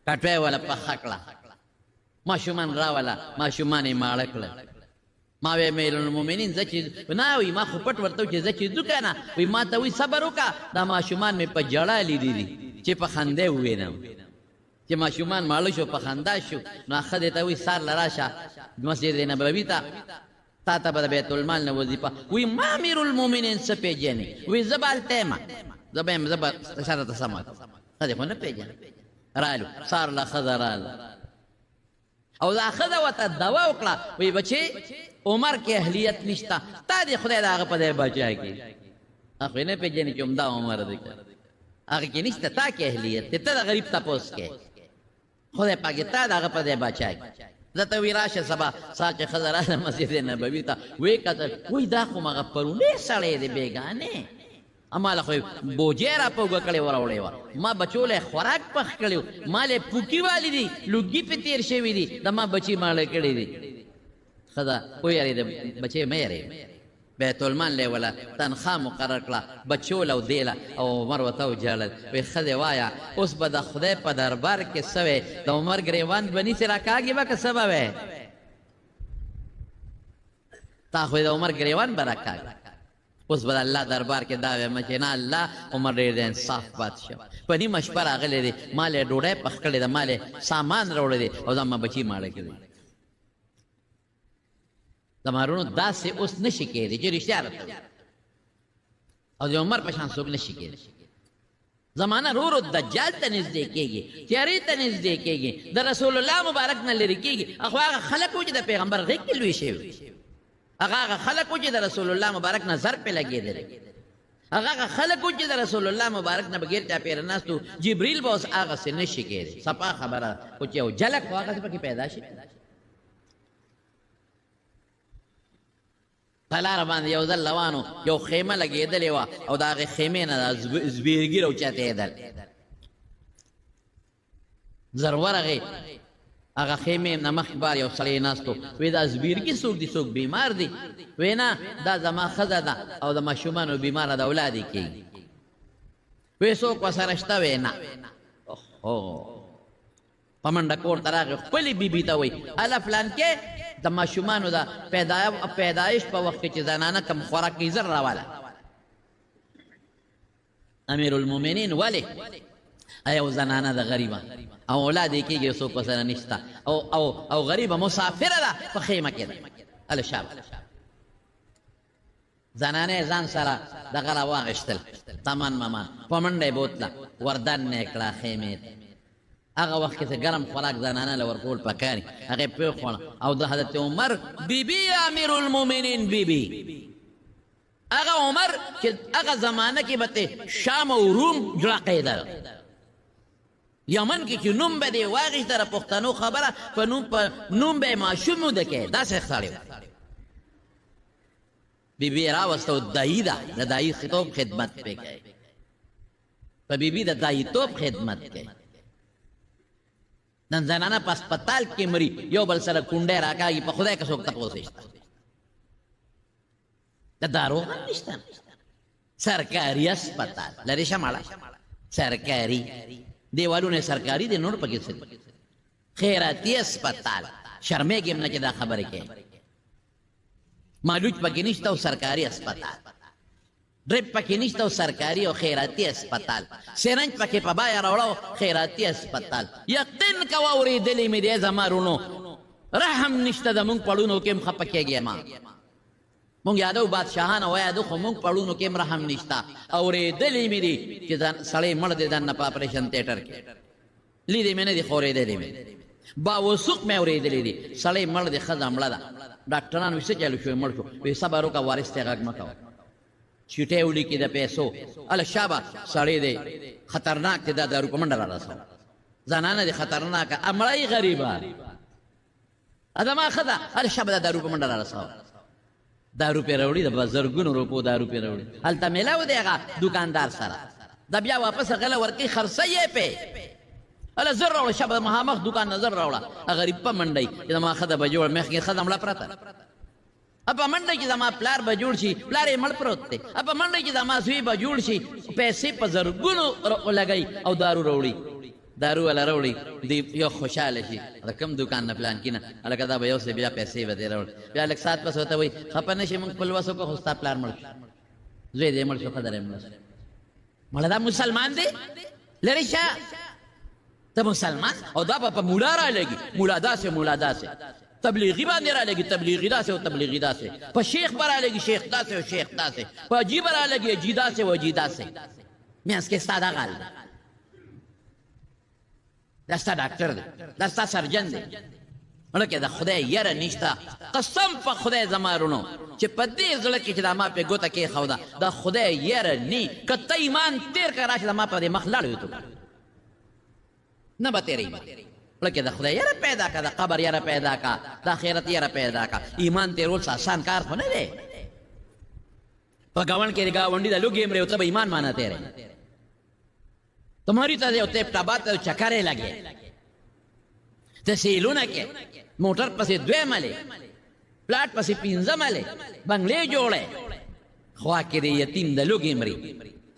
کټوۍ وله پخه کړه ماشومان راوله ماشومان یې ماړه کړل ما وی امیر المؤمنین زه چې نه وي ما خو پټ ورته چې زه چې ځو که نه وی ما ته وی صبر وکړه دا ماشومان مې په ژړا لیدي دي چې په خندا ووینم چې ماشومان ماړه شو په خندا شو نو ښځې ته وی سار له راشه مسجد نبوي ته تا ته به د بیت المال نه وظیفه وی ما امیر المؤمنین څه پېژنې وی زه به هلته یم زه به یم زه به اشاره ته سمه ښځې خو نه پېژنم رالو سار له ښځه راله او دا ښځه ورته دوا وکړه وی بچې عمر کې اهلیت نشته تا دې خدای د هغه په ځای بچا کړي هغه خو یې نه پېژنې چې عمده عمر دی هغه کې نشته تا کې اهلیت دی ته د غریب تپوس کې خدای پاک تا د هغه په ځای بچا کړي زه ته وی راشه سبا سا چې ښځه راله مسجد نبوي ته ویې کتل وی دا خو مغه پرونی سړی دی بېګانې اماله خو بوجۍ را په اوږه کړې وراوړې وه ما بچو له خوراک پخ کړی و ما له پوکي والي دي لوګي پې تېر شوي دي د ما بچي ماړه کړي دي ښځه ویرېده بچې مه یېرې بیت المال له وله تنخوا مقرر کړه بچو له او دې له او عمر ورته وژړل وی ښځې وایه اوس به د خدای په دربار کې څه وی د عمر ګریوان به نیسې راکاږي به که څه به وی تا خو د عمر ګریوان به راکاږي اوس به د الله دربار کې دا وایم چې نه الله عمر ډېر د انصاف بادشاه په نیمه شپه راغلی دی ما له ډوډۍ پخ کړې ده ما له سامان راوړی دی او زما بچي ماړه کړي زمارونو داسې اوس نشي کېدی چې رښتیا راته او د عمر په شان څوک نشي کېدی زمانه رو رو دجال ته نږدې کېږي تیارې ته نږدې کېږي د رسول الله مبارک نه لرې کېږي خو هغه خلک و چې د پیغمبر غېږ کې لوی شوي هغه خلک و چې د رسول الله مبارک نظر پې لګېدلی هغه خلک و چې د رسول الله مبارک نه بغیر چاپېره ناست و جبریل به اوس هغسې نشي کېدی صفا خبره خو چې یو جلک خو هغسې پکې پیدا شي په لاره باندې یو ځل روانو یو خیمه لګېدلې وه او د هغې خیمې نه د زبیرګي راوچتېدل زر ورغې هغه خیمې نه مخکې بار یو سړی ناست و وی دا زبیرګي څوک دي څوک بیمار دي وی نه دا زما ښځه ده او د ماشومانو بیماره د اولاد یې کېږي وی څوک ورسره شته وی نه په منډه کور ته راغی خپلې بیبي ته وی هله فلان کې د ماشومانو د پیدایش په وخت کې چې زنانه کم خوراک کوي زر راواله امیر المؤمنین ولې یو زنانه د غریبه او اولاد یې کېږي څوک ورسره نشته او غریبه مسافره ده په خیمه کې ده هله شابه زنانه ځان سره دغه راواغېستل تمن ممان په منډه یې بوتله وردن یې کړه خیمې ته هغه وخت کې څه ګرم خوراک زنانه له ورکول پکار هغه یې پرېښوړه او د حضرت عمر بیبي امیر المؤمنین بیبي هغه عمر چې هغه زمانه کې به شام او روم جړقېدل یمن کې چې نوم به دې واغېسته د پښتنو خبره په نوم به یې ماشوم وده کې داسې سړی و بیبي یې راوسته او دایي ده د دایي توب خدمت پې کوي په بیبي د دایي توب خدمت کوي نن زنانه په هسپتال کې مري یو بل سره کونډی راکاږي په خدای که څوک تپوس نشته د دارو هم نشته سرکاري هسپتال لرې شه ماړه سرکاري دیوالونه سرکاري دی نور پکې څه خیراتي هسپتال شرمېږم نه چې دا خبرې کوي مالوچ پکې نشته او سرکاري هسپتال ډریپ پکې نشته او سرکاري او خیراتي هسپتال سرنج پکې په بایه راوړه خیراتي هسپتال یقین کوه اورېدلې مې دی زما رونو رحم نشته د مونږ پړونو کې هم خفه کېږي ما مونږ یادو بادشاهانه ویادو خو مونږ پړونو کې هم رحم نشته اورېدلې مې دي چې سړی مړ دی دننه په اپریشن تیټر کې لیدې مې نه دي خو اورېدلې مې باوثوق مې اورېدلې دي سړی مړ دی ښځه مړه ده ډاکټران وایي څه چلو شوی مړ شو وایي صبر وکړه وارث ته غږ مه کوه چیټې ولیکي د پیسو هله شابه سړی دی خطرناک دی دا دارو په منډه را رسوه زنانه دی خطرناکه مړی غریبه ادما ښه ده هله شابه دا دارو په منډه را رسوه دارو پې راوړي د زرګونو روپو دارو پې راوړي هلته میلاو دی هغه دوکاندار سره دا بیا واپس غله ورکوي خرڅوي یې پې هله زر راوړه شابه مخامخ دوکان نه زر راوړه غریب په منډه یي چې زما ښځه به جوړ مخکې ښځه مړه پرته په منډه کې زما پلار به جوړ شي پلار یې مړ پروت دی په منډه کې زما زوی به جوړ شي پیسې په زرګونو لګوي او دارو راوړي دارو والا راوړي دی یو خوشحاله شي د کوم دوکان نه پلان کې نه هلکه دا به یو څه بیا پیسې به دې راوړي بیا لږ ساعت پس ورته وایي خفه نه شي مونږ خپل وس وکړو خو ستا پلار مړ شو زوی دې مړ شو ښځه دې مړه شو مړه دا مسلمان دی لرې شه ته مسلمان او دا به په مولا رالګي مولا داسې مولا داسې تبلیغی باندې رالګي تبلیغي داسې او تبلیغي داسې په شیخ به رالګي شیخ داسې او شیخ داسې په اجي به رالګي اجي داسې او اجي داسې منځ کې ستا دغه حال دی دا ستا ډاکټر دی دا ستا سرجن دی لکه د خدای یره نشته قسم په خدای زما رونو چې په دې زړه کې چې دا ما پې ګوته کېښوده د خدای یره نی که ته ایمان تېر کړه راشه د ما په دې مخ لاړ وي تو نه به تېرېږي لکه د خدای یره پیدا که د قبر یره پیدا که د آخرت یره پیدا که ایمان تېرول څه آسان کار خو نه دی په ګاونډ کې د ګاونډي د لوږې مرې او ته به ایمان مانه تېرې تمہاری تا دے ہوتے ٹابات چکرے لگے تسیلونه کې موټر پسې دوی ملې پلاټ پسې پنځه ملې بنگلې جوړې خوا کې د یتیم د لوږې مري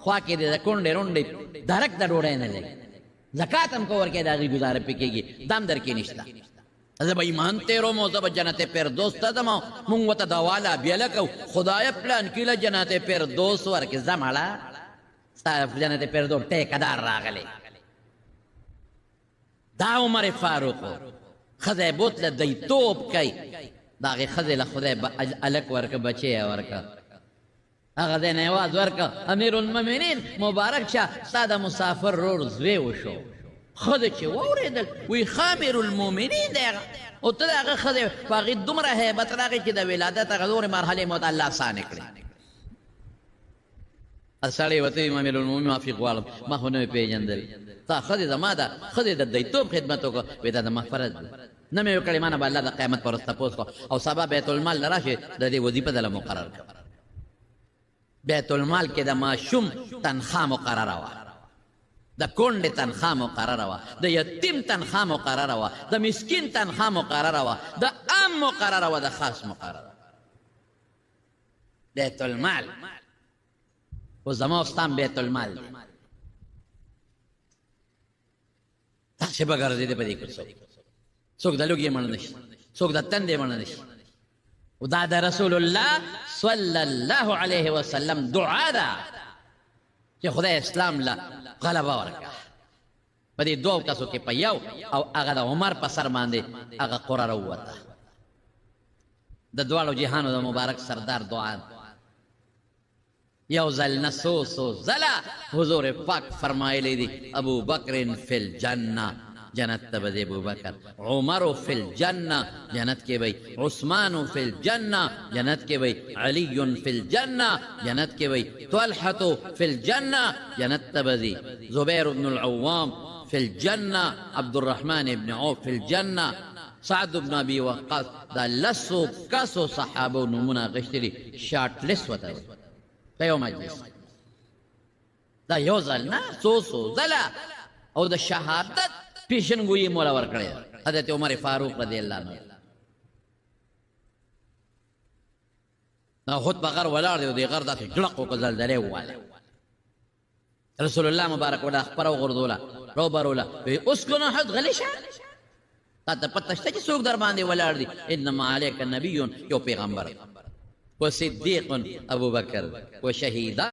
خوا کې د کونډې رونډې درک د ډوډۍ نه لګي زکات هم کو ورکې د هغې ګزاره پې کېږي دام در کې نشته زه به ایمان تېروم او زه به جنت فردوس ته ځم او مونږ ورته دواله بیله کوو خدایه پلان کې له جنت فردوس ورکې ځه مړه ستا جنت فردوس ټیکهدار راغلی دا عمر فاروق ښځه یې بوتله دی توپ کوي د هغې ښځې له خدای هلک ورکه بچی یې ورکه هغه ځای نه یواز ورکه امیرالمؤمنین مبارک شه ستا د مسافر رور زوی وشو ښځې چې واورېدل وایي ښه امیرالمؤمنین دی هغه او ته د هغه ښځې په هغې دومره هیبت راغی چې د ولادت هغه نورې مرحلې مو ته الله اسانې کړې سړی ورته وایي امیرالمؤمنین معافي غواړم ما خو نه مې پېژندل تا ښځې زما ده ښځې د دیتوب خدمت وکړه وایي دا زما فرض دی نه مې وکړې ما نه به الله د قیامت پر ورځ تپوس کړه او سبا بیت المال نه راشې د دې وظیفه دله مقرر کړه بیت المال کې د ماشوم تنخوا مقرره وه د کونډې تنخوا مقرره وه د یتیم تنخوا مقرره وه د مسکین تنخوا مقرره وه د عام مقرره وه د خاص مقرره بیت المال و زما استان بیت المال دی تاسې به ګرځېدې په دې کې څوک د لوږې مړ نه شي څوک د تندې مړ نه شي و دا د رسول الله صلی الله علیه وسلم دعا ده چې خدای اسلام له غلبه ورکړه په دې دوو کسو کې په یو او هغه د عمر په سر باندې هغه قره راووته د دواړو جهانو د مبارک سردار دعا یو ځل نه سو ځله حضور پاک فرمایلی دی ابو بکر فی الجنه جنت ته به ابو بکر، عمر فی الجنه جنت کې وی، عثمان فی الجنه جنت کې وی، علی فی الجنه جنت کې وی، طلحه فی الجنه جنت ته به ځي، زبیر بن العوام فی الجنه، عبد الرحمن بن عوف فی الجنه، سعد بن ابي وقاص. دا لسو کسو صحابو نمونه غشتي دي، شارټ لیست وته وي په یو مجلس. دا یو ځل نه څو ځله. او د شهادت پیشنګویي مولا ورکړې حضرت عمر فاروق رضی الله عنه. دا خود په غر ولاړ دی او د غر داسې جړق وکړه، زلزلې وواله. رسول الله مبارک ولا خبره وغورځوله راوبروله، وی اسکن احد غلی شه، تا ته پته شته چې څوک در باندې ولاړ دي؟ انما علیک نبی، یو پیغمبر، و صدیق ابو بکر، و شهیدا